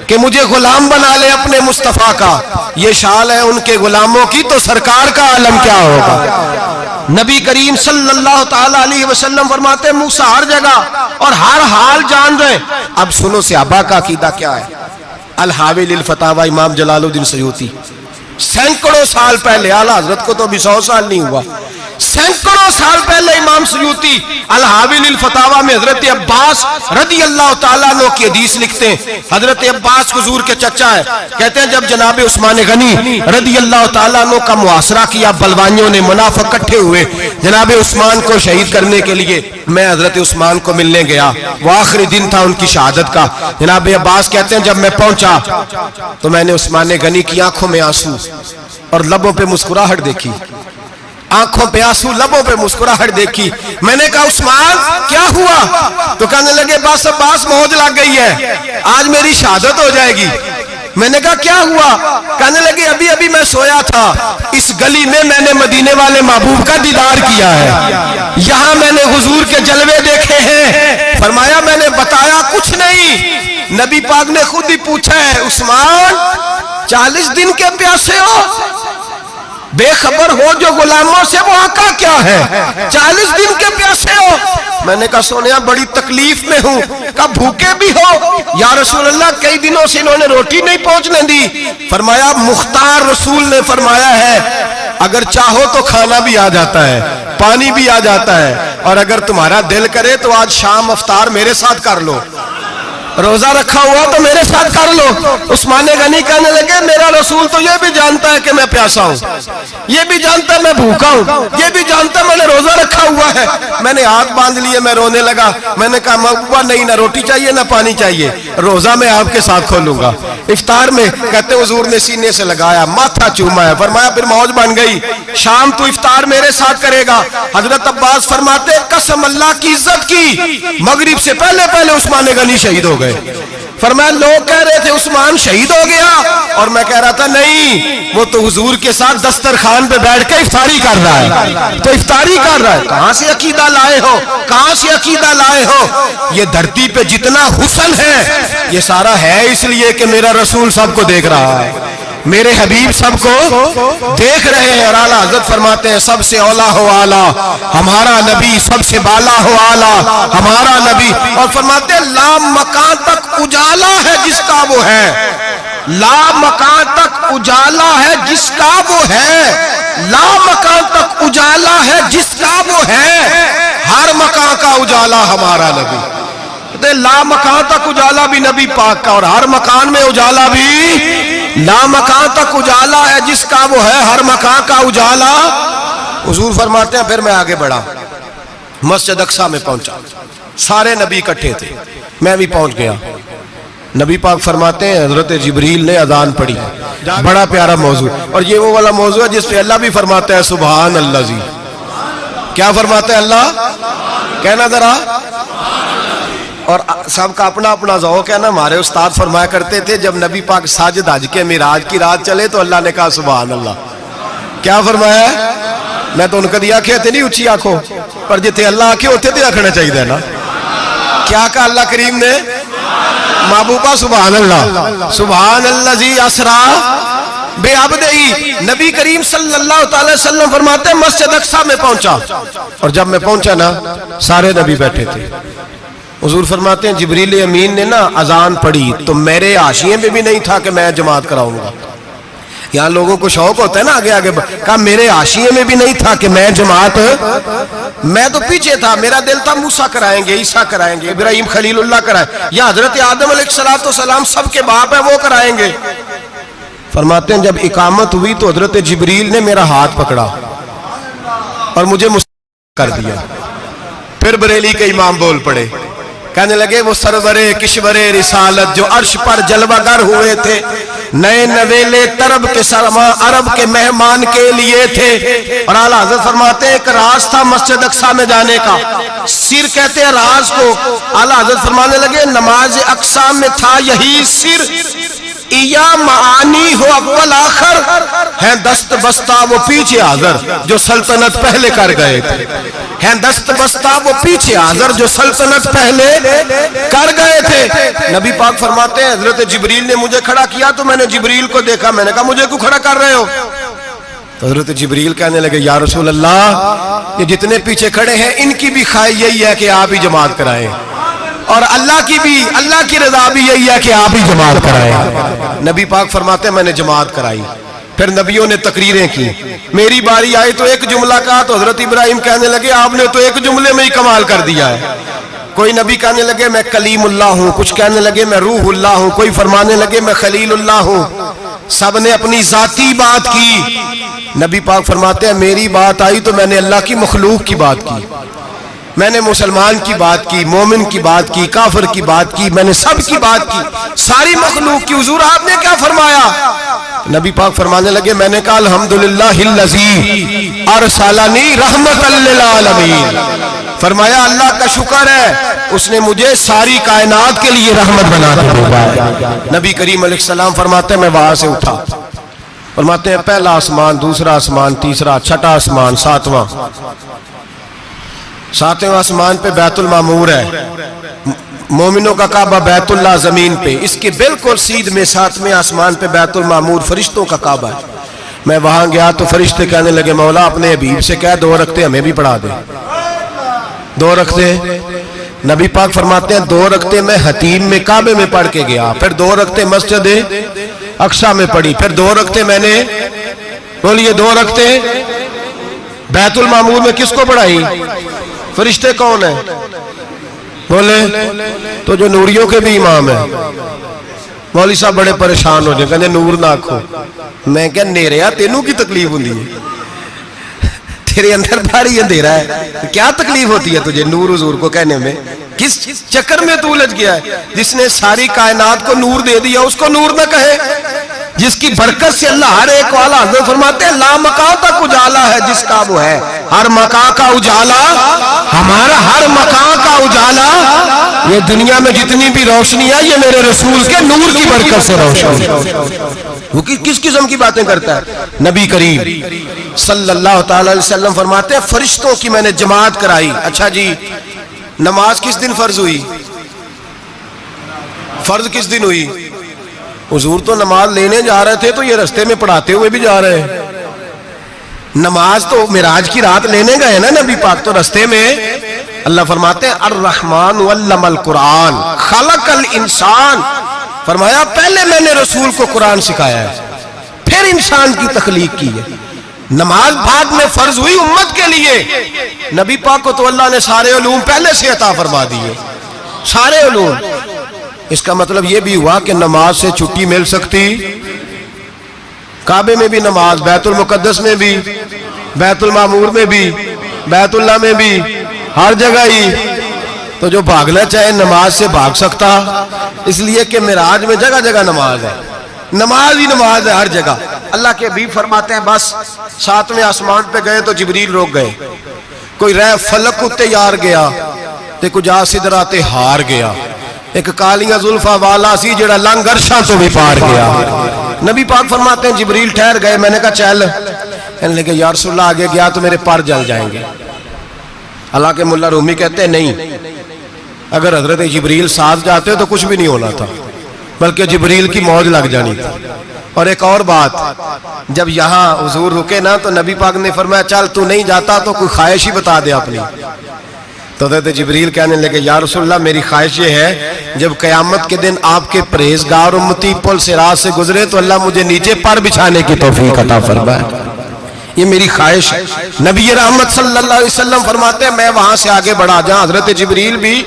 کہ مجھے غلام بنا لے اپنے مصطفیٰ کا, یہ شان ہے ان کے غلاموں کی, تو سرکار کا عالم کیا ہوگا؟ نبی کریم صلی اللہ تعالی علیہ وسلم فرماتے ہیں موسیٰ ہر جگہ اور ہر حال جان رہے. اب سنو صحابہ کا عقیدہ کیا ہے. الحاوی للفتاوی امام جلال الدین سیوطی سینکڑوں سال پہلے, اعلیٰ حضرت کو تو ابھی 100 سال نہیں ہوا, سینکڑوں سال پہلے امام سیوطی الحاوی للفتاوی میں حضرت عباس رضی اللہ تعالیٰ عنہ کی حدیث لکھتے ہیں. حضرت عباس حضور کے چچا ہے. کہتے ہیں جب جناب عثمان غنی رضی اللہ تعالیٰ عنہ کا محاصرہ کیا, بلوانیوں نے منافق اکٹھے ہوئے جناب عثمان کو شہید کرنے کے لیے, میں حضرت عثمان کو ملنے گیا, وہ آخری دن تھا ان کی شہادت کا. جناب عباس کہتے ہیں جب میں پہنچا تو میں نے عثمان غنی کی آنکھوں میں آنسو اور لبوں پہ مسکراہٹ دیکھی, آنکھوں پہ آنسو لبوں پہ مسکراہٹ دیکھی. میں نے کہا عثمان کیا ہوا؟ تو کہنے لگے بس عباس موج لگ گئی ہے, آج میری شہادت ہو جائے گی. میں نے کہا کیا ہوا؟ کہنے لگے ابھی ابھی میں سویا تھا, اس گلی میں میں نے مدینے والے محبوب کا دیدار کیا ہے, یہاں میں نے حضور کے جلوے دیکھے ہیں. فرمایا میں نے بتایا کچھ نہیں. نبی پاک نے خود ہی پوچھا ہے عثمان 40 دن کے پیاسے ہو, بے خبر ہو جو غلاموں سے وہ آقا کیا ہے, 40 دن کے پیاسے ہو. میں نے کہا سونیا بڑی تکلیف میں ہوں. کہا بھوکے بھی ہو؟ یا رسول اللہ کئی دنوں سے انہوں نے روٹی نہیں پہنچنے دی. فرمایا مختار رسول نے فرمایا ہے اگر چاہو تو کھانا بھی آ جاتا ہے, پانی بھی آ جاتا ہے, اور اگر تمہارا دل کرے تو آج شام افطار میرے ساتھ کر لو, روزہ رکھا ہوا تو میرے ساتھ کر لو. عثمان غنی کہنے لگے میرا رسول تو یہ بھی جانتا ہے کہ میں پیاسا ہوں, یہ بھی جانتا ہے میں بھوکا ہوں, یہ بھی جانتا ہے میں نے روزہ رکھا ہوا ہے. میں نے ہاتھ باندھ لیے, میں رونے لگا. میں نے کہا محبوبہ نہیں, نہ روٹی چاہیے نہ پانی چاہیے, روزہ میں آپ کے ساتھ کھولوں گا. افطار میں کہتے حضور نے سینے سے لگایا, ماتھا چوما ہے, فرمایا پھر موج بن گئی, شام تو افطار میرے ساتھ کرے گا. حضرت عباس فرماتے قسم اللہ کی عزت کی مغرب سے پہلے پہلے عثمان غنی شہید ہو گئے. فرمایا لوگ کہہ رہے تھے عثمان شہید ہو گیا, اور میں کہہ رہا تھا نہیں, وہ تو حضور کے ساتھ دسترخوان پہ بیٹھ کے افطاری کر رہا ہے, تو افطاری کر رہا ہے. کہاں سے عقیدہ لائے ہو, کہاں سے عقیدہ لائے ہو؟ یہ دھرتی پہ جتنا حسن ہے یہ سارا ہے اس لیے کہ میرا رسول سب کو دیکھ رہا ہے, میرے حبیب سب کو دیکھ رہے ہیں. اور اعلیٰ حضرت فرماتے ہیں سب سے اولا ہو اعلیٰ ہمارا نبی, سب سے بالا ہو اعلیٰ ہمارا نبی. اور فرماتے ہیں لا مکان تک اجالا ہے جس کا وہ ہے, لا مکان تک اجالا ہے جس کا وہ ہے, لا مکان تک اجالا ہے جس کا وہ ہے, ہر مکان کا اجالا ہمارا نبی. لا مکان تک اجالا بھی نبی پاک کا, اور ہر مکان میں اجالا بھی لا مکان تک اجالا ہے جس کا وہ ہے, ہر مکان کا اجالا. حضور فرماتے ہیں پھر میں آگے بڑھا, مسجد اقصیٰ میں پہنچا, سارے نبی اکٹھے تھے, میں بھی پہنچ گیا. نبی پاک فرماتے ہیں حضرت جبریل نے اذان پڑھی, بڑا پیارا موضوع, اور یہ وہ والا موضوع ہے جس پہ اللہ بھی فرماتا ہے سبحان اللہ جی. کیا فرماتے ہیں اللہ؟ کہنا ذرا. اور سب کا اپنا اپنا ذوق ہے نا. ہمارے استاد فرمایا کرتے تھے جب نبی پاک ساجد حج کے معراج کی رات چلے تو اللہ نے کہا سبحان اللہ. کیا فرمایا ہے؟ میں تو ان کا دیا آنکھیں تھے نہیں اچھی آنکھوں پر, جتنے اللہ آنکھیں ہوتے تھے آنکھنا چاہیے نا. کیا کہا اللہ کریم نے؟ محبوبہ سبحان اللہ، سبحان الذی اسرا بے عبدہی۔ نبی کریم صلی اللہ تعالی وسلم فرماتے ہیں مسجد اقصی میں پہنچا، اور جب میں پہنچا نا سارے نبی بیٹھے تھے۔ حضور فرماتے ہیں جبریل امین نے نا اذان پڑھی تو میرے حاشیے میں بھی نہیں تھا کہ میں جماعت کراؤں گا۔ یہاں لوگوں کو شوق ہوتا ہے نا آگے آگے، کہا میرے حاشیے میں بھی نہیں تھا کہ میں جماعت، میں تو پیچھے تھا، میرا دل تھا موسیٰ کرائیں گے، عیسیٰ کرائیں گے، ابراہیم خلیل اللہ کرائیں، یا حضرت آدم علیہ السلام سب کے باپ ہیں وہ کرائیں گے۔ فرماتے ہیں جب اقامت ہوئی تو حضرت جبریل نے میرا ہاتھ پکڑا اور مجھے کر دیا۔ پھر بریلی کے امام بول پڑے، کہنے لگے وہ سرور کشور رسالت جو عرش پر جلوہ گر ہوئے تھے، نئے نویلے طرب کے سرما عرب کے مہمان کے لیے تھے۔ اور اعلیٰ حضرت فرماتے ہیں ایک راز تھا مسجد اقصی میں جانے کا، سر کہتے ہیں راز کو۔ اعلیٰ حضرت فرمانے لگے نماز اقصی میں تھا یہی سر، یا معانی ہو اول آخر، ہیں دست بستہ وہ پیچھے حاضر جو سلطنت پہلے کر گئے تھے، ہیں دست بستہ وہ پیچھے حاضر جو سلطنت پہلے کر گئے تھے۔ نبی پاک فرماتے ہیں حضرت جبریل نے مجھے کھڑا کیا تو میں نے جبریل کو دیکھا، میں نے کہا مجھے کیوں کھڑا کر رہے ہو؟ تو حضرت جبریل کہنے لگے یا رسول اللہ یہ جتنے پیچھے کھڑے ہیں ان کی بھی خواہش یہی ہے کہ آپ ہی جماعت کرائیں، اور اللہ کی رضا بھی یہی ہے کہ آپ ہی جماعت کرائیں۔ نبی پاک فرماتے ہیں میں نے جماعت کرائی، پھر نبیوں نے تقریریں کی، میری باری آئی تو ایک جملہ کہا تو حضرت ابراہیم کہنے لگے آپ نے تو ایک جملے میں ہی کمال کر دیا ہے۔ کوئی نبی کہنے لگے میں کلیم اللہ ہوں، کچھ کہنے لگے میں روح اللہ ہوں، کوئی فرمانے لگے میں خلیل اللہ ہوں، سب نے اپنی ذاتی بات کی۔ نبی پاک فرماتے ہیں میری بات آئی تو میں نے اللہ کی مخلوق کی بات کی، میں نے مسلمان کی بات کی، مومن کی بات کی، کافر کی بات کی، میں نے سب کی بات کی، ساری مخلوق کی۔ حضور آپ نے کیا فرمایا؟ نبی پاک فرمانے لگے میں نے کہا الحمدللہ الذی ارسلنی رحمت للعالمین، فرمایا اللہ کا شکر ہے اس نے مجھے ساری کائنات کے لیے رحمت بنا کے بھیجا۔ نبی کریم علیہ السلام فرماتے ہیں میں وہاں سے اٹھا، فرماتے ہیں پہلا آسمان، دوسرا آسمان، تیسرا، چھٹا آسمان، ساتواں آسمان پہ بیت المعمور ہے، مومنوں کا کعبہ بیت اللہ زمین پہ، اس کے بالکل سیدھ میں ساتویں آسمان پہ بیت المعمور فرشتوں کا کعبہ ہے۔ میں وہاں گیا تو فرشتے کہنے لگے مولا اپنے حبیب سے کہہ 2 رکعتیں ہمیں بھی پڑھا دے۔ 2 رکعتیں نبی پاک فرماتے ہیں 2 رکعتیں میں حتیم میں کعبے میں پڑھ کے گیا، پھر 2 رکعتیں مسجد اقصی میں پڑھی، پھر 2 رکعتیں میں نے بولیے 2 رکعتیں بیت المعمور میں کس کو پڑھائی؟ فرشتے کون ہیں بولے؟ تو جو نوریوں کے بھی امام ہیں۔ مولوی صاحب بڑے پریشان ہو جائے، کہنے نور نہ آکھو۔ میں کہا نیریا تینوں کی تکلیف ہوندی ہے، تیرے اندر بھاری اندھیرا ہے، کیا تکلیف ہوتی ہے تجھے نور حضور کو کہنے میں؟ کس چکر میں تو الجھ گیا ہے؟ جس نے ساری کائنات کو نور دے دیا اس کو نور نہ کہے، جس کی برکت سے اللہ ہر ایک والا حضرت فرماتے ہیں لا مکان تک اجالا ہے جس کا وہ ہے، ہر مکان کا اجالا ہمارا، ہر مکان کا اجالا، یہ دنیا میں جتنی بھی روشنی ہے یہ میرے رسول کے نور کی برکت سے روشن ہے۔ وہ کس قسم کی باتیں کرتا ہے؟ نبی کریم صلی اللہ تعالی علیہ وسلم فرماتے ہیں فرشتوں کی میں نے جماعت کرائی۔ اچھا جی نماز کس دن فرض ہوئی؟ فرض کس دن ہوئی؟ حضور تو نماز لینے جا رہے تھے تو یہ رستے میں پڑھاتے ہوئے بھی جا رہے ہیں۔ نماز تو معراج کی رات لینے گئے نا نبی پاک، تو رستے میں اللہ فرماتے ہیں الرحمن علم القرآن خلق الانسان، فرمایا پہلے میں نے رسول کو قرآن سکھایا ہے پھر انسان کی تخلیق کی ہے۔ نماز بعد میں فرض ہوئی امت کے لیے، نبی پاک کو تو اللہ نے سارے علوم پہلے سے عطا فرما دیے، سارے علوم۔ اس کا مطلب یہ بھی ہوا کہ نماز سے چھٹی مل سکتی، کعبے میں بھی نماز، بیت المقدس میں بھی، بیت المعمور میں بھی، بیت اللہ میں بھی، ہر جگہ ہی۔ تو جو بھاگنا چاہے نماز سے بھاگ سکتا، اس لیے کہ معراج میں جگہ جگہ نماز ہے، نماز ہی نماز ہے ہر جگہ۔ اللہ کے حبیب فرماتے ہیں بس 7ویں آسمان پہ گئے تو جبریل روک گئے، کوئی رہ فلک اتے یار گیا تے کچھ آسدرہ تے ہار گیا، ایک کالیاں زلفا والا سی جڑا لنگ عرشاں تو بھی پار گیا۔ نبی پاک فرماتے ہیں جبریل ٹھہر گئے، میں نے کہا چل، کہنے لگے یا رسول اللہ آگے گیا تو میرے پر جل جائیں گے۔ حالانکہ ملا رومی کہتے ہیں نہیں، اگر حضرت جبریل ساتھ جاتے تو کچھ بھی نہیں ہونا تھا، بلکہ جبریل کی موج لگ جانی تھی۔ اور ایک اور بات، جب یہاں حضور رکے نا تو نبی پاک نے فرمایا چل تو نہیں جاتا تو کوئی خواہش ہی بتا دے اپنی۔ تو حضرت جبریل کہنے لگے یا رسول اللہ میری خواہش یہ ہے جب قیامت کے دن آپ کے پرہیزگار امتی پل سے راہ سے گزرے تو اللہ مجھے نیچے پر بچھانے کی توفیق عطا فرمائے، یہ میری خواہش ہے۔ نبی رحمت صلی اللہ علیہ وسلم فرماتے ہیں میں وہاں سے آگے بڑھا جاؤں، حضرت جبریل بھی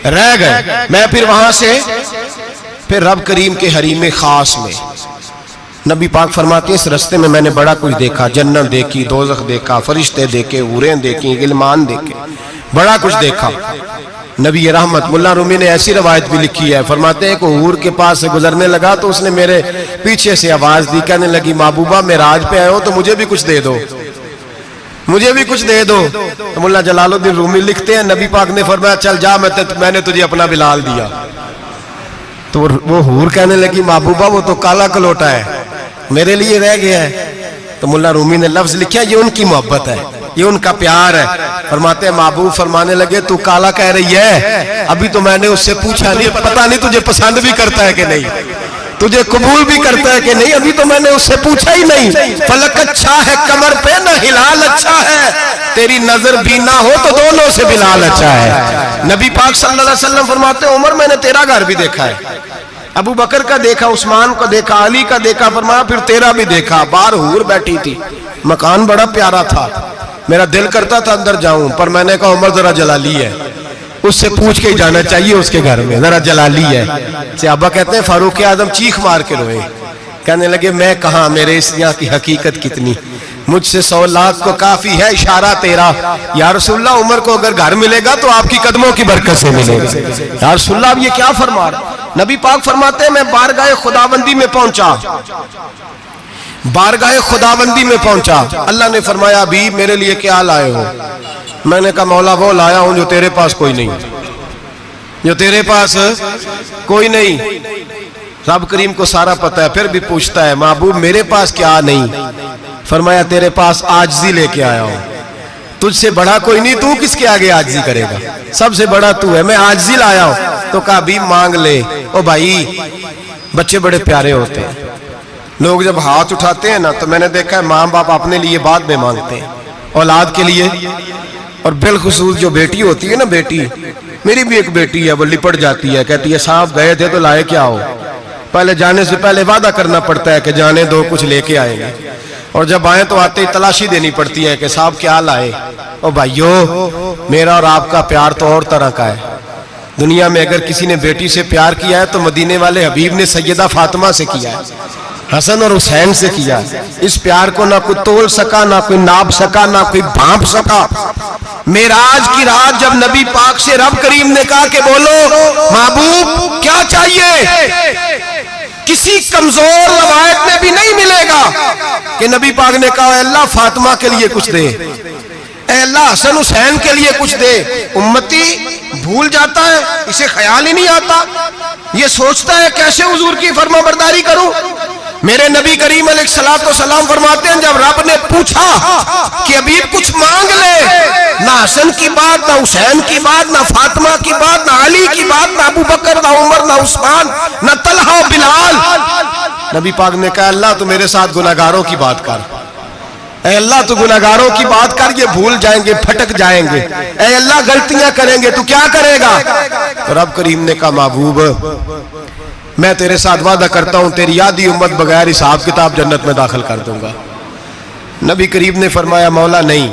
رہ گئے، میں پھر وہاں سے پھر رب کریم کے حریم خاص میں۔ نبی پاک فرماتے ہیں اس رستے میں نے بڑا کچھ دیکھا، جنت دیکھی، دوزخ دیکھا، فرشتے دیکھے، حوریں دیکھی، غلمان دیکھے، بڑا کچھ دیکھا۔ نبی رحمت ملا رومی نے ایسی روایت بھی لکھی ہے، فرماتے ہیں کہ حور کے پاس سے گزرنے لگا تو اس نے میرے پیچھے سے آواز دی، کہنے لگی محبوبہ معراج پہ آئے ہو تو مجھے بھی کچھ دے دو، مجھے بھی کچھ دے دو۔ تو ملا جلال الدین رومی لکھتے ہیں نبی پاک نے فرمایا چل جا میں نے تجھے اپنا بلال دیا۔ تو وہ حور کہنے لگی محبوبہ وہ تو کالا کلوٹا ہے، میرے لیے رہ گیا ہے۔ تو ملا رومی نے لفظ لکھا یہ ان کی محبت ہے، یہ ان کا پیار ہے۔ فرماتے ہیں محبوب فرمانے لگے تو کالا کہہ رہی ہے، ابھی تو میں نے اس سے پوچھا نہیں، پتہ نہیں تجھے پسند بھی کرتا ہے کہ نہیں، تجھے قبول بھی کرتا ہے کہ نہیں، ابھی تو میں نے اس سے پوچھا ہی نہیں۔ فلک اچھا ہے کمر پہ نہ ہلال اچھا ہے، تیری نظر بھی نہ ہو تو دونوں سے بلال اچھا ہے۔ نبی پاک صلی اللہ علیہ وسلم فرماتے ہیں عمر میں نے تیرا گھر بھی دیکھا ہے، ابو بکر کا دیکھا، عثمان کو دیکھا، علی کا دیکھا، فرمایا پھر تیرا بھی دیکھا، باہر حور بیٹھی تھی، مکان بڑا پیارا تھا، میرا دل کرتا تھا اندر جاؤں پر میں نے کہا عمر ذرا جلالی ہے، اس سے پوچھ کے ہی جانا چاہیے اس کے گھر میں، ذرا جلالی ہے۔ صحابہ کہتے ہیں فاروق اعظم چیخ مار کے روئے، کہنے لگے میں کہاں، میرے اس یہاں کی حقیقت کتنی، مجھ سے 100 لاکھ کو کافی ہے اشارہ تیرا۔ یا رسول اللہ عمر کو اگر گھر ملے گا تو آپ کی قدموں کی برکت سے ملے گا۔ یا رسول اللہ اب یہ کیا فرما رہا؟ نبی پاک فرماتے ہیں میں بارگاہ خداوندی میں پہنچا، بارگاہ خداوندی میں پہنچا، اللہ نے فرمایا ابھی میرے لیے کیا لائے ہو؟ میں نے کہا مولا وہ لایا ہوں جو تیرے پاس کوئی نہیں، جو تیرے پاس کوئی نہیں۔ رب کریم کو سارا پتہ ہے، پھر بھی پوچھتا ہے محبوب میرے پاس کیا نہیں؟ فرمایا تیرے پاس عاجزی لے کے آیا ہوں، تجھ سے بڑا کوئی نہیں، تو کس کے آگے عاجزی کرے گا، سب سے بڑا تو ہے، میں عاجزی لایا ہوں۔ تو کہا بھی مانگ لے۔ او بھائی بچے بڑے پیارے ہوتے ہیں، لوگ جب ہاتھ اٹھاتے ہیں نا تو میں نے دیکھا ہے ماں باپ اپنے لیے بعد میں مانگتے ہیں، اولاد کے لیے، اور بالخصوص جو بیٹی ہوتی ہے نا، بیٹی میری بھی ایک بیٹی ہے، وہ لپٹ جاتی ہے، کہتی ہے صاحب گئے تھے تو لائے کیا ہو؟ پہلے جانے سے پہلے وعدہ کرنا پڑتا ہے کہ جانے دو کچھ لے کے آئیں گے، اور جب آئیں تو آتے ہی تلاشی دینی پڑتی ہے کہ صاحب کیا لائے۔ او بھائیو میرا اور آپ کا پیار تو اور طرح کا ہے، دنیا میں اگر کسی نے بیٹی سے پیار کیا ہے تو مدینے والے حبیب نے سیدہ فاطمہ سے کیا ہے، حسن اور حسین سے کیا۔ اس پیار کو نہ کوئی تول سکا، نہ کوئی ناپ سکا، نہ کوئی بھانپ سکا۔ معراج کی رات جب نبی پاک سے رب کریم نے کہا کہ بولو محبوب کیا چاہیے، کسی کمزور روایت میں بھی نہیں ملے گا کہ نبی پاک نے کہا اے اللہ فاطمہ کے لیے کچھ دے، اے اللہ حسن حسین کے لیے کچھ دے۔ امتی بھول جاتا ہے، اسے خیال ہی نہیں آتا، یہ سوچتا ہے کیسے حضور کی فرما برداری کروں۔ میرے نبی کریم علیہ السلام فرماتے ہیں جب رب نے پوچھا کہ ابھی کچھ مانگ لے، نہ حسن کی بات، نہ حسین کی بات، نہ فاطمہ کی بات، نہ علی کی بات، نہ ابو بکر، نہ عمر، نہ عثمان، نہ طلحہ و بلال، نبی پاک نے کہا اللہ تو میرے ساتھ گناہگاروں کی بات کر، اے اللہ تو گناہگاروں کی بات کر، یہ بھول جائیں گے، پھٹک جائیں گے، اے اللہ غلطیاں کریں گے تو کیا کرے گا؟ تو رب کریم نے کہا محبوب میں تیرے ساتھ وعدہ کرتا ہوں تیری آدھی امت بغیر حساب کتاب جنت میں داخل کر دوں گا۔ نبی کریم نے فرمایا مولا نہیں،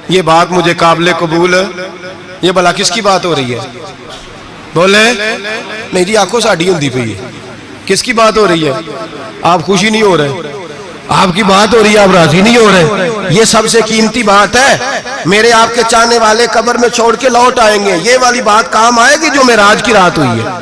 یہ بات مجھے قابل قبول، یہ بھلا کس کی بات ہو رہی ہے؟ بولے نہیں جی آنکھوں ساڑھی ہوندی پئی ہے، کس کی بات ہو رہی ہے؟ آپ خوشی نہیں ہو رہے، آپ کی بات ہو رہی ہے، آپ راضی نہیں ہو رہے، یہ سب سے قیمتی بات ہے۔ میرے آپ کے چاہنے والے قبر میں چھوڑ کے لوٹ آئیں گے، یہ والی بات کام آئے گی جو معراج کی رات ہوئی ہے،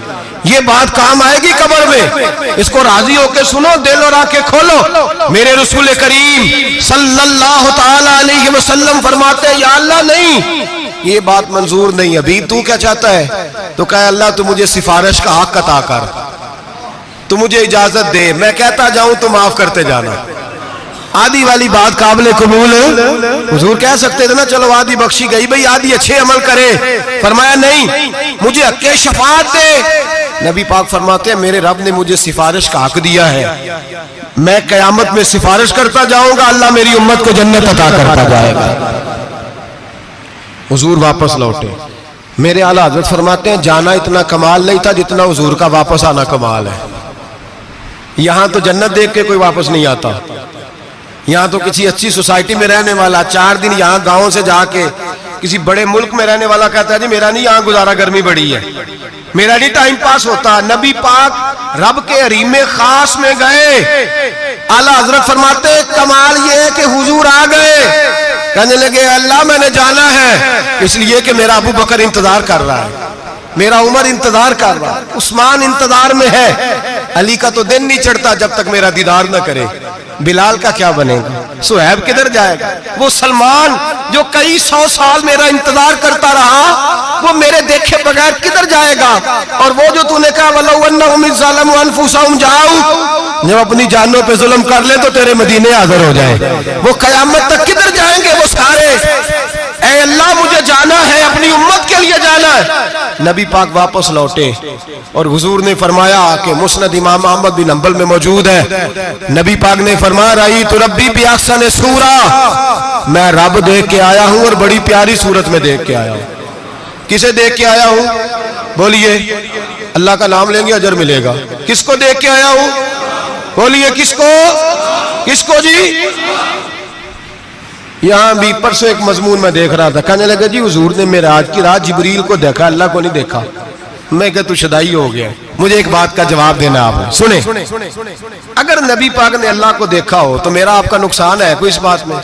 یہ بات کام آئے گی قبر میں، اس کو راضی ہو کے سنو، دل اور آنکھیں کھولو۔ میرے رسول کریم صلی اللہ تعالی علیہ وسلم فرماتے ہیں یا اللہ نہیں، یہ بات منظور نہیں، ابھی تو کیا چاہتا ہے؟ تو کہا اللہ تو مجھے سفارش کا حق عطا کر، تو مجھے اجازت دے، میں کہتا جاؤں تو معاف کرتے جانا، آدھی والی بات قابل قبول حضور کہہ سکتے تھے نا چلو آدھی بخشی گئی بھئی آدھی اچھے عمل کرے، فرمایا نہیں مجھے حق شفاعت دے۔ نبی پاک فرماتے ہیں میرے رب نے مجھے سفارش کا حق دیا ہے، میں قیامت میں سفارش کرتا جاؤں گا، اللہ میری امت کو جنت عطا کرتا جائے گا۔ حضور واپس لوٹے، میرے اعلیٰ حضرت فرماتے ہیں جانا اتنا کمال نہیں تھا جتنا حضور کا واپس آنا کمال ہے۔ یہاں تو جنت دیکھ کے کوئی واپس نہیں آتا، یہاں تو کسی اچھی سوسائٹی میں رہنے والا 4 دن یہاں گاؤں سے جا کے کسی بڑے ملک میں رہنے والا کہتا ہے جی میرا نہیں یہاں گزارا، گرمی بڑی ہے، میرا نہیں ٹائم پاس ہوتا۔ نبی پاک رب کے حریم خاص میں گئے، اعلیٰ حضرت فرماتے کمال یہ ہے کہ حضور آ گئے، کہنے لگے اللہ میں نے جانا ہے اس لیے کہ میرا ابو بکر انتظار کر رہا ہے، میرا عمر انتظار کر رہا ہے، عثمان انتظار میں ہے، علی کا تو دن نہیں چڑھتا جب تک میرا دیدار نہ کرے، بلال کا کیا بنے گا، صہیب کدھر جائے گا، وہ سلمان جو کئی 100 سال میرا انتظار کرتا رہا وہ میرے دیکھے بغیر کدھر جائے گا، اور وہ جو تو نے کہا وَلَوْ أَنَّهُمْ إِذْ ظَلَمُوا أَنفُسَهُمْ جَاءُوا، جب اپنی جانوں پہ ظلم کر لے تو تیرے مدینے حاضر ہو جائیں، وہ قیامت تک کدھر جائیں گے وہ سارے، اے اللہ مجھے جانا ہے، اپنی امت کے لیے جانا ہے۔ نبی پاک واپس لوٹے اور حضور نے فرمایا کہ مسند امام احمد بن حنبل میں موجود ہے، نبی پاک نے فرمایا رأیت ربی بأحسن صورہ، میں رب دیکھ کے آیا ہوں اور بڑی پیاری صورت میں دیکھ کے آیا ہوں۔ کسے دیکھ کے آیا ہوں؟ بولیے، اللہ کا نام لیں گے اجر ملے گا۔ کس کو دیکھ کے آیا ہوں؟ بولیے کس کو؟ کس کو جی؟ یہاں بھی پرسوں ایک مضمون میں دیکھ رہا تھا، کہنے لگا جی حضور نے معراج کی رات جبریل کو دیکھا، اللہ کو نہیں دیکھا۔ میں کہا تو شدائی ہو گیا، مجھے ایک بات کا جواب دینا آپ سنیں، اگر نبی پاک نے اللہ کو دیکھا ہو تو میرا آپ کا نقصان ہے کوئی اس بات میں؟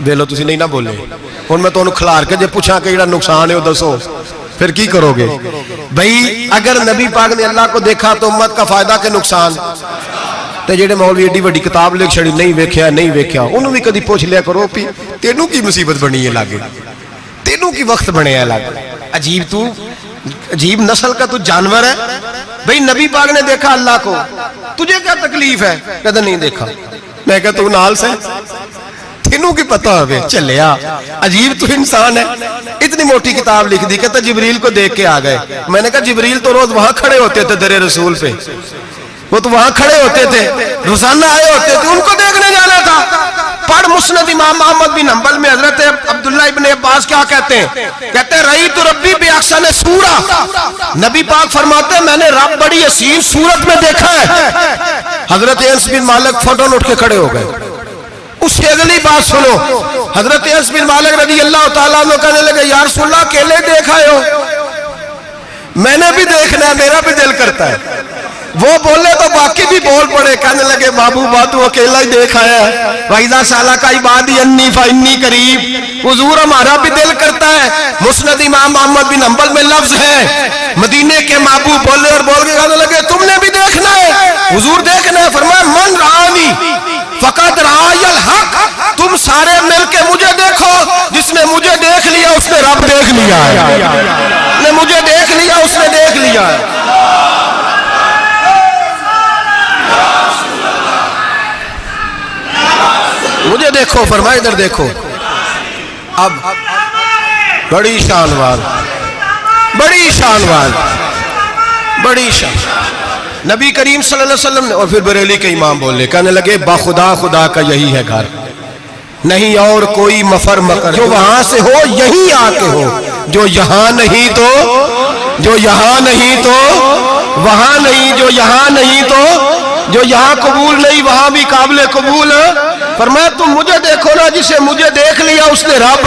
بیلو تسی نہیں نہ بولے ہن میں تانوں کھلار کے جے پوچھاں کہ جڑا نقصان ہے وہ دسو پھر کی کرو گے؟ بھئی اگر نبی پاک نے اللہ کو دیکھا تو امت کا فائدہ کہ نقصان؟ تے جڑے مولوی ایڈی وڈی کتاب لکھ چھڑی نہیں ویکھیا نہیں ویکھیا انہوں بھی کدی پوچھ لیا کرو پی تینوں کی مصیبت بنی ہے لاگے، تینوں کی وقت بنے ہے لاگے، عجیب تو عجیب نسل کا تو جانور ہے۔ بھئی نبی پاک نے دیکھا اللہ کو، تجھے کیا تکلیف ہے؟ کہتا نہیں دیکھا۔ میں کہتا تو نال سے تینوں کی پتہ ہوئے چلیا، عجیب تو انسان ہے، اتنی موٹی کتاب لکھ دی، کہتا جبریل کو دیکھ کے آ گئے۔ میں نے کہا جبریل تو روز وہاں کھڑے ہوتے تھے در رسول پہ، وہ تو وہاں کھڑے ہوتے تھے، روزانہ آئے ہوتے تھے، ان کو دیکھنے جانا تھا۔ پڑھ مسند امام احمد بن حنبل میں حضرت عبداللہ ابن عباس کیا کہتے ہیں؟ کہتے ہیں رأیت ربی بأحسن صورہ، نبی پاک فرماتے ہیں میں نے رب بڑی حسین صورت میں دیکھا ہے۔ حضرت انس بن مالک فوٹون اٹھ کے کھڑے ہو گئے۔ اس سے اگلی بات سنو، حضرت انس بن مالک رضی اللہ تعالیٰ عنہ کہنے لگے یا رسول اللہ اکیلے دیکھا ہو؟ میں نے بھی دیکھنا ہے، میرا بھی دل کرتا ہے۔ وہ بولے تو باقی بھی بول پڑے، کہنے لگے محبوبہ تو اکیلا ہی دیکھ آیا ہے، وَإِذَا سَأَلَكَ عِبَادِي عَنِّي فَإِنِّي قَرِيبٌ، حضور ہمارا بھی دل کرتا ہے۔ مسند امام احمد بن حنبل میں لفظ ہے، مدینے کے محبوب بولے اور بول کے کہنے لگے تم نے بھی دیکھنا ہے؟ حضور دیکھنا ہے، فرمایا من رآنی فقط رآی الحق، تم سارے مل کے مجھے دیکھو، جس نے مجھے دیکھ لیا اس نے رب دیکھ لیا ہے، جس نے مجھے دیکھ لیا اس نے دیکھ لیا ہے۔ مجھے دیکھو، فرمائے ادھر دیکھو۔ اب بڑی شان وال، بڑی شان وال، بڑی شان، نبی کریم صلی اللہ علیہ وسلم نے، اور پھر بریلی کے امام بولے، کہنے لگے باخدا خدا کا یہی ہے گھر، نہیں اور کوئی مفر مکر، جو وہاں سے ہو یہیں آ کے ہو، جو یہاں نہیں تو، جو یہاں نہیں تو وہاں نہیں، جو یہاں نہیں تو جو یہاں قبول نہیں وہاں بھی قابل قبول۔ فرمایا تم مجھے دیکھو نا، جسے مجھے دیکھ لیا اس نے رب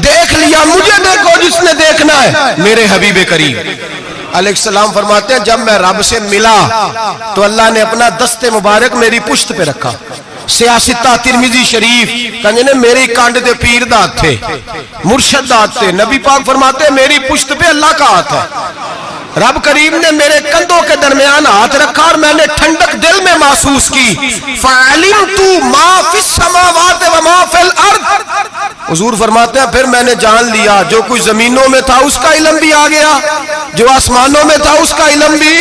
دیکھ لیا، مجھے دیکھو جس نے دیکھنا ہے میرے حبیب کریم علیہ السلام۔ فرماتے ہیں جب میں رب سے ملا تو اللہ نے اپنا دست مبارک میری پشت پہ رکھا، سیاستہ ترمذی شریف کہنے نے میری کانڈ دے پیر دات تھے، مرشد دات تھے، نبی پاک فرماتے ہیں میری پشت پہ اللہ کا ہاتھ ہے، رب کریم نے میرے کندھوں کے درمیان ہاتھ رکھا اور میں نے ٹھنڈک دل میں محسوس کی، فَعَلِمْتُ مَا فِي السَّمَاوَاتِ وَمَا فِي الْأَرْضِ، حضور فرماتے ہیں پھر میں نے جان لیا جو کچھ زمینوں میں تھا اس کا علم بھی آ گیا، جو آسمانوں میں تھا اس کا علم بھی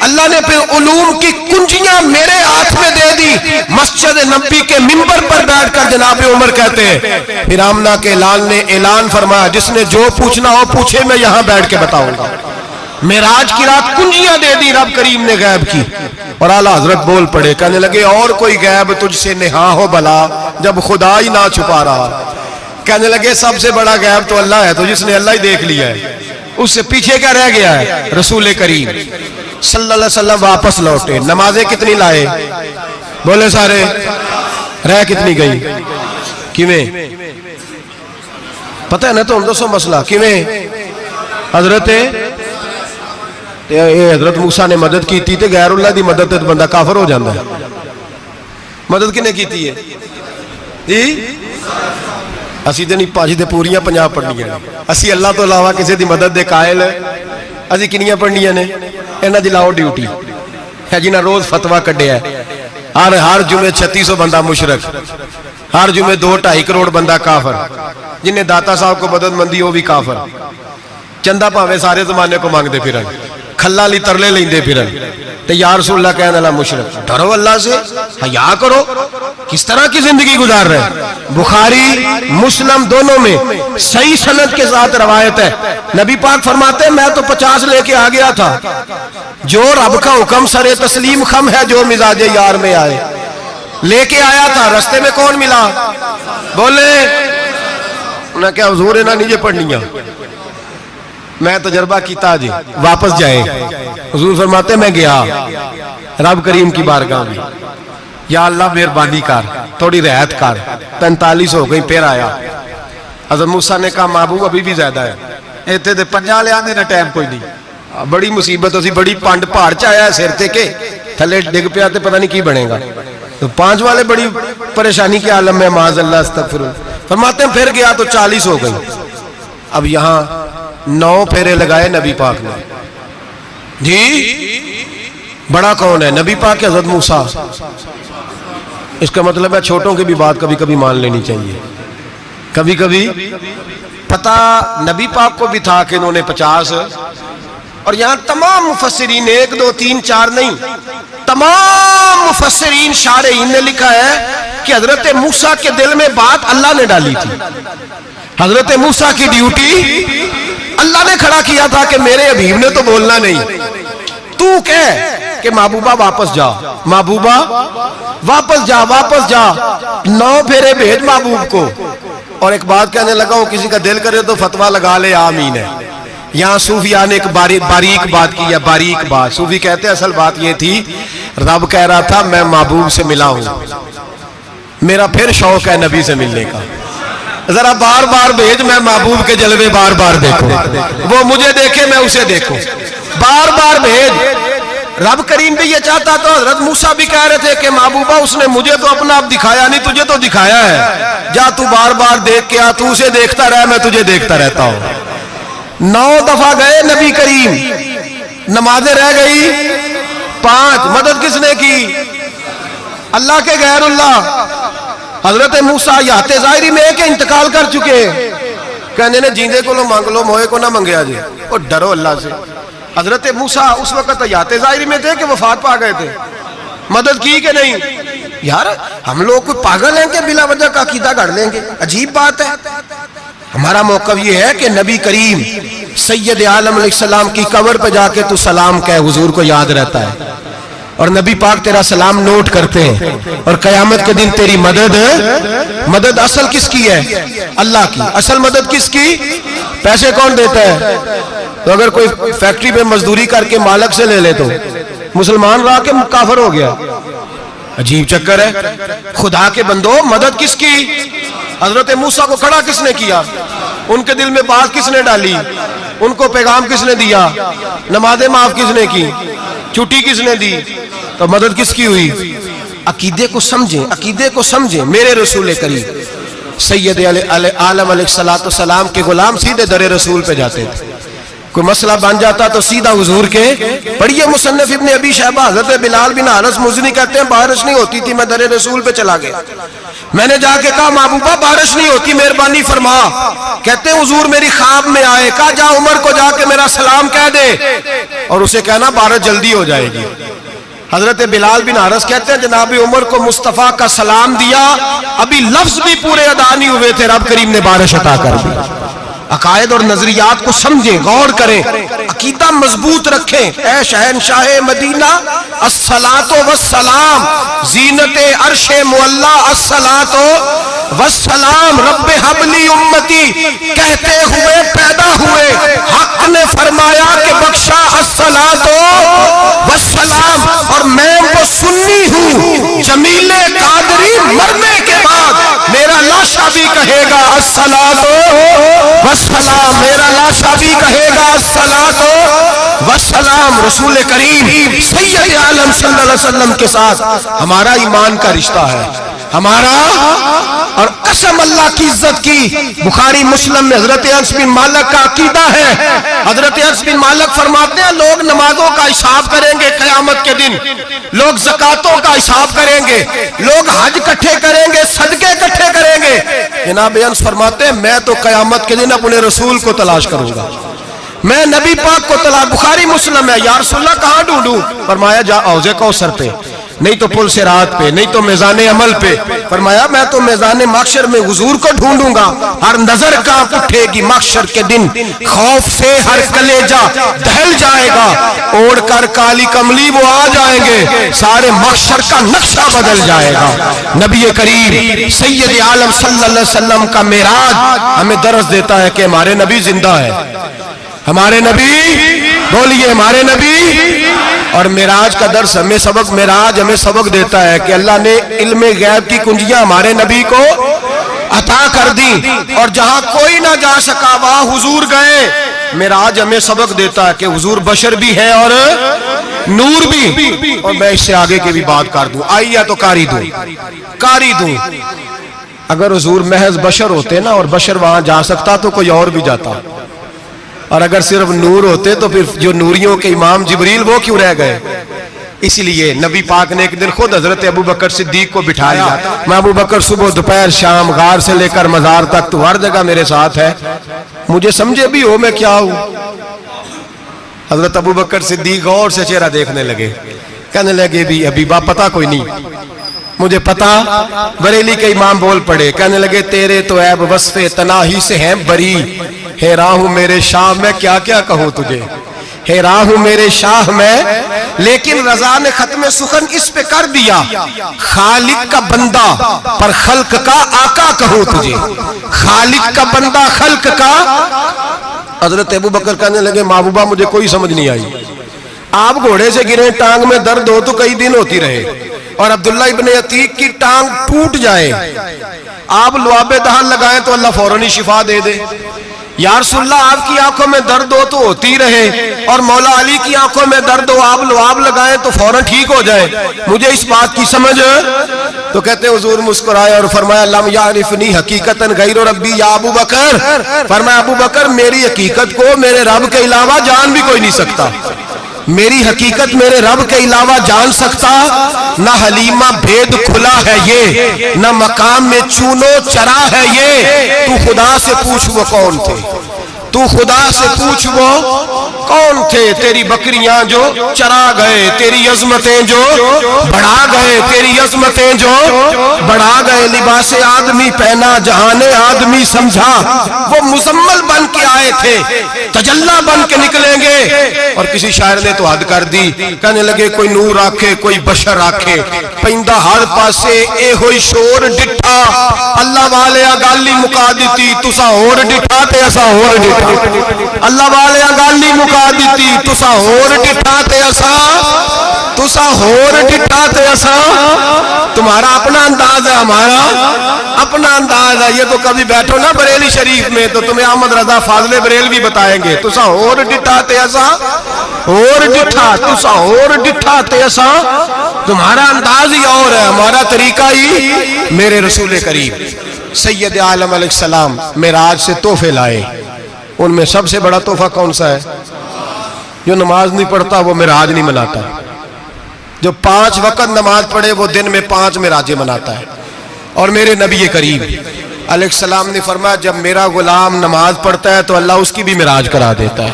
اللہ نے پھر علوم کی کنجیاں میرے ہاتھ میں دے دی. مسجد نبی کے منبر پر بیٹھ کر جناب عمر کہتے ہیں پھر آمنہ کے لال نے اعلان فرمایا جس نے جو پوچھنا ہو پوچھے, میں یہاں بیٹھ کے بتاؤں گا. معراج کی رات کنجیاں دے دی رب کریم نے غیب کی. اور اعلیٰ حضرت بول پڑے, کہنے لگے اور کوئی غیب تجھ سے نہا ہو بھلا جب خدا ہی نہ چھپا رہا. کہنے لگے سب سے بڑا غیب تو اللہ ہے, تو جس نے اللہ ہی دیکھ لیا ہے اس سے پیچھے کیا رہ گیا ہے. رسول کریم صلی اللہ علیہ وسلم واپس لوٹے. نمازیں کتنی لائے بولے سارے, رہ کتنی گئی کیویں پتہ ہے نا, تو ہم دوسو مسئلہ کیویں حضرت موسیٰ نے مدد کی تھی, غیر اللہ دی مدد تے بندہ کافر ہو جاندہ ہے. مدد کنے کی تھی ہے جی, اسی تے نہیں پانچ دے پوریاں 50 پڑھنیاں نے. اسی اللہ تو علاوہ کسی دی مدد دے قائل ہے. اسی کنیاں پڑھنیاں نے, انہاں دی لاؤ ڈیوٹی ہے جنہاں روز فتویٰ کڈے ہے. ہر جمعے 3600 بندہ مشرک, ہر جمعے 2-2.5 کروڑ بندہ کافر, جنہیں داتا صاحب کو مدد مندی وہ بھی کافر. چندہ پاوے سارے زمانے کو مانگ دے پھرن, کھلا لی ترلے لیں دے پھرن, تے یا رسول اللہ کہنے اللہ مشرک. ڈرو اللہ سے, حیا کرو. کس طرح کی زندگی گزار رہے ہیں. بخاری مسلم دونوں میں صحیح سند کے ساتھ روایت ہے, نبی پاک فرماتے ہیں میں تو 50 لے کے آ گیا تھا, جو رب کا حکم سر تسلیم خم ہے جو مزاج یار میں آئے. لے کے آیا تھا, رستے میں کون ملا بولے, انہیں کیا حضور انہاں نیجے پڑھنیاں, میں تجربہ کیتا جی واپس جائے. حضور فرماتے ہیں میں گیا رب کریم کی بارگاہ میں, یا اللہ مہربانی کر تھوڑی رعایت کر. 45 ہو گئی پھر آیا. حضرت موسیٰ نے کہا محبوب ابھی بھی زیادہ ہے, ایتھے دے 50 لے آنے نہ ٹائم کوئی نہیں. بڑی مصیبت اسی بڑی پانڈ پہاڑ چایا ہے سر تے کے تھلے ڈگ پیا تے پتہ نہیں کی بنے گا. تو 5 والے بڑی پریشانی کے عالم میں معاذ اللہ استغفر. فرماتے ہیں پھر گیا تو 40 ہو گئی. اب یہاں 9 پھیرے لگائے نبی پاک نے جی. بڑا کون ہے نبی پاک کے حضرت موسیٰ. اس کا مطلب ہے چھوٹوں کی بھی بات کبھی کبھی مان لینی چاہیے. کبھی کبھی پتہ نبی پاک کو بھی تھا کہ انہوں نے 50, اور یہاں تمام مفسرین 1 2 3 4 نہیں, تمام مفسرین شارحین نے لکھا ہے کہ حضرت موسیٰ کے دل میں بات اللہ نے ڈالی تھی. حضرت موسیٰ کی ڈیوٹی اللہ نے کھڑا کیا تھا کہ میرے حبیب نے تو بولنا نہیں, تو کہہ کہ محبوبہ واپس جا, محبوبہ واپس جا, واپس جا. 9 پھیرے بھیج محبوب کو. اور ایک بات کہنے لگا ہوں, کسی کا دل کرے تو فتویٰ لگا لے آمین ہے. یہاں صوفیاء نے ایک باریک بات کی ہے, باریک بات. صوفی کہتے ہیں اصل بات یہ تھی رب کہہ رہا تھا میں محبوب سے ملا ہوں, میرا پھر شوق ہے نبی سے ملنے کا, ذرا بار بار بھیج, میں محبوب کے جلوے بار بار دیکھوں, وہ مجھے دیکھے میں اسے دیکھوں, بار بار بھیج. رب کریم بھی یہ چاہتا تو حضرت موسیٰ بھی کہہ رہے تھے کہ محبوبہ اس نے مجھے تو اپنا آپ دکھایا نہیں, تجھے تو دکھایا ہے, جا تو بار بار دیکھ کے آ, تو اسے دیکھتا رہ میں تجھے دیکھتا رہتا ہوں. 9 دفعہ گئے نبی کریم, نمازیں رہ گئی 5. مدد کس نے کی؟ اللہ کے غیر اللہ. حضرت موسیٰ یات ظاہری میں کہ انتقال کر چکے, کہنے نے جیندے کو لو مانگ لو موئے کو نہ منگیا جی, اور ڈرو اللہ سے. حضرت موسیٰ اس وقت یات ظاہری میں تھے کہ وفات پا گئے تھے, مدد کی کہ نہیں؟ یار ہم لوگ کوئی پاگل ہیں کہ بلا وجہ کا عقیدہ گھڑ لیں گے, عجیب بات ہے. ہمارا موقف یہ ہے کہ نبی کریم سید عالم علیہ السلام کی قبر پہ جا کے تو سلام کہے, حضور کو یاد رہتا ہے, اور نبی پاک تیرا سلام نوٹ کرتے ہیں, اور قیامت کے دن تیری مدد اصل کس کی ہے؟ اللہ کی. اصل مدد کس کی؟ پیسے کون دیتا ہے؟ تو اگر کوئی فیکٹری پہ مزدوری کر کے مالک سے لے لے تو مسلمان رہا کے کافر ہو گیا. عجیب چکر ہے. خدا کے بندو مدد کس کی؟ حضرت موسیٰ کو کھڑا کس نے کیا؟ ان کے دل میں بات کس نے ڈالی؟ ان کو پیغام کس نے دیا؟ نمازیں معاف کس نے کی؟ چھٹی کس نے دی؟ تو مدد کس کی ہوئی؟ عقیدے کو سمجھیں, عقیدے کو سمجھیں. میرے رسول کریم سید عالم علیہ السلام کے غلام سیدھے در رسول پہ جاتے تھے. کوئی مسئلہ بن جاتا تو سیدھا حضور کے. پڑھیے مصنف ابن ابی شیبہ, حضرت بلال بن حارث مزنی کہتے ہیں بارش نہیں ہوتی تھی, میں در رسول پہ چلا گیا, میں نے جا کے کہا محبوبہ بارش نہیں ہوتی مہربانی فرما. کہتے ہیں حضور میری خواب میں آئے, کہا جا عمر کو جا کے میرا سلام کہہ دے. اور اسے کہنا 12 جلدی ہو جائے گی۔ حضرت بلال بن حارث کہتے ہیں جناب عمر کو مصطفیٰ کا سلام دیا، ابھی لفظ بھی پورے ادا نہیں ہوئے تھے، رب کریم نے بارش عطا کر دی۔ عقائد اور نظریات کو سمجھیں، غور کریں، عقیدہ مضبوط رکھیں۔ اے شہنشاہ مدینہ الصلاۃ والسلام، زینت عرش معلا الصلاۃ والسلام، رب حبلی امتی کہتے ہوئے پیدا ہوئے، حق نے فرمایا کہ بخشا الصلاۃ والسلام، اور میں وہ سنی ہوں جمیل قادری مرنے کے بعد میرا لاشا بھی کہے گا الصلاۃ والسلام، میرا لاشا بھی کہے گا الصلاۃ والسلام۔ رسول کریم سید عالم صلی اللہ علیہ وسلم کے ساتھ ہمارا ایمان کا رشتہ ہے، ہمارا، اور قسم اللہ کی عزت کی، بخاری مسلم میں حضرت انس بن مالک کا عقیدہ ہے۔ حضرت انس بن مالک فرماتے ہیں لوگ نمازوں کا حساب کریں گے قیامت کے دن، لوگ زکاتوں کا حساب کریں گے، لوگ حج اکٹھے کریں گے، صدقے اکٹھے کریں گے۔ جناب انس فرماتے ہیں میں تو قیامت کے دن اپنے رسول کو تلاش کروں گا، میں نبی پاک کو تلاش۔ بخاری مسلم ہے، یا رسول اللہ کہاں ڈھونڈوں؟ فرمایا جا حوض کوثر پہ، نہیں تو پل صراط پہ، نہیں تو میزان عمل پہ۔ فرمایا میں تو میزان محشر میں حضور کو ڈھونڈوں گا، ہر نظر کانپ اٹھے گی محشر کے دن، خوف سے ہر کلیجہ دہل جائے گا، اوڑھ کر کالی کملی وہ آ جائیں گے، سارے محشر کا نقشہ بدل جائے گا۔ نبی کریم سید عالم صلی اللہ علیہ وسلم کا معراج ہمیں درس دیتا ہے کہ ہمارے نبی زندہ ہے، ہمارے نبی، بولیے ہمارے نبی۔ اور معراج کا درس ہمیں سبق، معراج ہمیں سبق دیتا ہے کہ اللہ نے علم غیب کی کنجیاں ہمارے نبی کو عطا کر دی، اور جہاں کوئی نہ جا سکا وہاں حضور گئے۔ معراج ہمیں سبق دیتا ہے کہ حضور بشر بھی ہے اور نور بھی۔ اور میں اس سے آگے کی بھی بات کر دوں، آئیے تو کاری دوں۔ اگر حضور محض بشر ہوتے نا اور بشر وہاں جا سکتا تو کوئی اور بھی جاتا، اور اگر صرف نور ہوتے تو پھر جو نوریوں کے امام جبریل وہ کیوں رہ گئے؟ اسی لیے نبی پاک نے ایک دن خود حضرت ابو بکر صدیق کو بٹھایا، میں ابو بکر صبح دوپہر شام غار سے لے کر مزار تک تو ہر جگہ میرے ساتھ ہے، مجھے سمجھے بھی ہو میں کیا ہوں۔ حضرت ابو بکر صدیق غور سے چہرہ دیکھنے لگے، کہنے لگے بھی حبیبہ پتہ کوئی نہیں، مجھے پتا۔ بریلی کے امام بول پڑے، کہنے لگے تیرے تو عیب وصف تناہی سے ہیں بری، حیران ہوں میرے شاہ میں کیا کیا کہوں تجھے، حیران ہوں میرے شاہ میں، لیکن رضا نے ختم سخن اس پہ کر دیا، خالق کا بندہ پر خلق کا آقا کہوں تجھے، خالق کا بندہ خلق کا۔ حضرت ابو بکر کہنے لگے محبوبہ مجھے کوئی سمجھ نہیں آئی، آپ گھوڑے سے گرے ٹانگ میں درد ہو تو کئی دن ہوتی رہے، اور عبداللہ ابن عتیق کی ٹانگ ٹوٹ جائے، آپ لعاب دہن لگائیں تو اللہ فوراً ہی شفا دے دے۔ یا رسول اللہ آپ کی آنکھوں میں درد ہو تو ہوتی رہے، اور مولا علی کی آنکھوں میں درد ہو آپ لعاب لگائیں تو فوراً ٹھیک ہو جائے، مجھے اس بات کی سمجھ۔ تو کہتے حضور مسکرائے اور فرمایا لم یعرفنی حقیقتاً غیر ربی یا ابو بکر، فرمایا ابو بکر میری حقیقت کو میرے رب کے علاوہ جان بھی کوئی نہیں سکتا، میری حقیقت میرے رب کے علاوہ جان سکتا، نہ حلیمہ بھید کھلا ہے یہ، نہ مقام میں چونو چرا ہے یہ، تو خدا سے پوچھ وہ کون تھے، تو خدا سے پوچھ وہ کون تھے، تیری بکریاں جو چرا گئے، تیری عظمتیں جو بڑھا گئے، تیری عظمتیں جو بڑھا گئے، لباس آدمی پہنا جہان آدمی سمجھا، وہ مزمل بن کے آئے تھے تجلی بن کے نکلیں گے۔ اور کسی شاعر نے تو حد کر دی، کہنے لگے کوئی نور آکھے کوئی بشر آکھے، پیندہ ہر پاسے اے ہوئی شور ڈٹھا، اللہ والے گالی مکا دیتی تسا اور ڈٹھا تے اسا اور ڈٹھا، اللہ والے گالی مکا دیتی تسا اور ڈٹھا تے اسا، تسا اور ڈٹھا تے اسا۔ تمہارا اپنا انداز ہے، ہمارا اپنا انداز ہے، یہ تو کبھی بیٹھو نا بریلی شریف میں تو تمہیں احمد رضا فاضل بریل بھی بتائیں گے، تسا اور ڈٹھا تے اسا اور ڈٹھا، تسا اور ڈٹھا تے اسا، تمہارا انداز ہی اور ہے، ہمارا طریقہ ہی۔ میرے رسول کریم سید عالم علیہ السلام معراج سے تحفے لائے، ان میں سب سے بڑا تحفہ کون سا ہے؟ جو نماز نہیں پڑھتا وہ معراج نہیں مناتا، جو 5 وقت نماز پڑھے وہ دن میں 5 معراجیں مناتا ہے۔ اور میرے نبی کریم علیہ السلام نے فرمایا جب میرا غلام نماز پڑھتا ہے تو اللہ اس کی بھی معراج کرا دیتا ہے،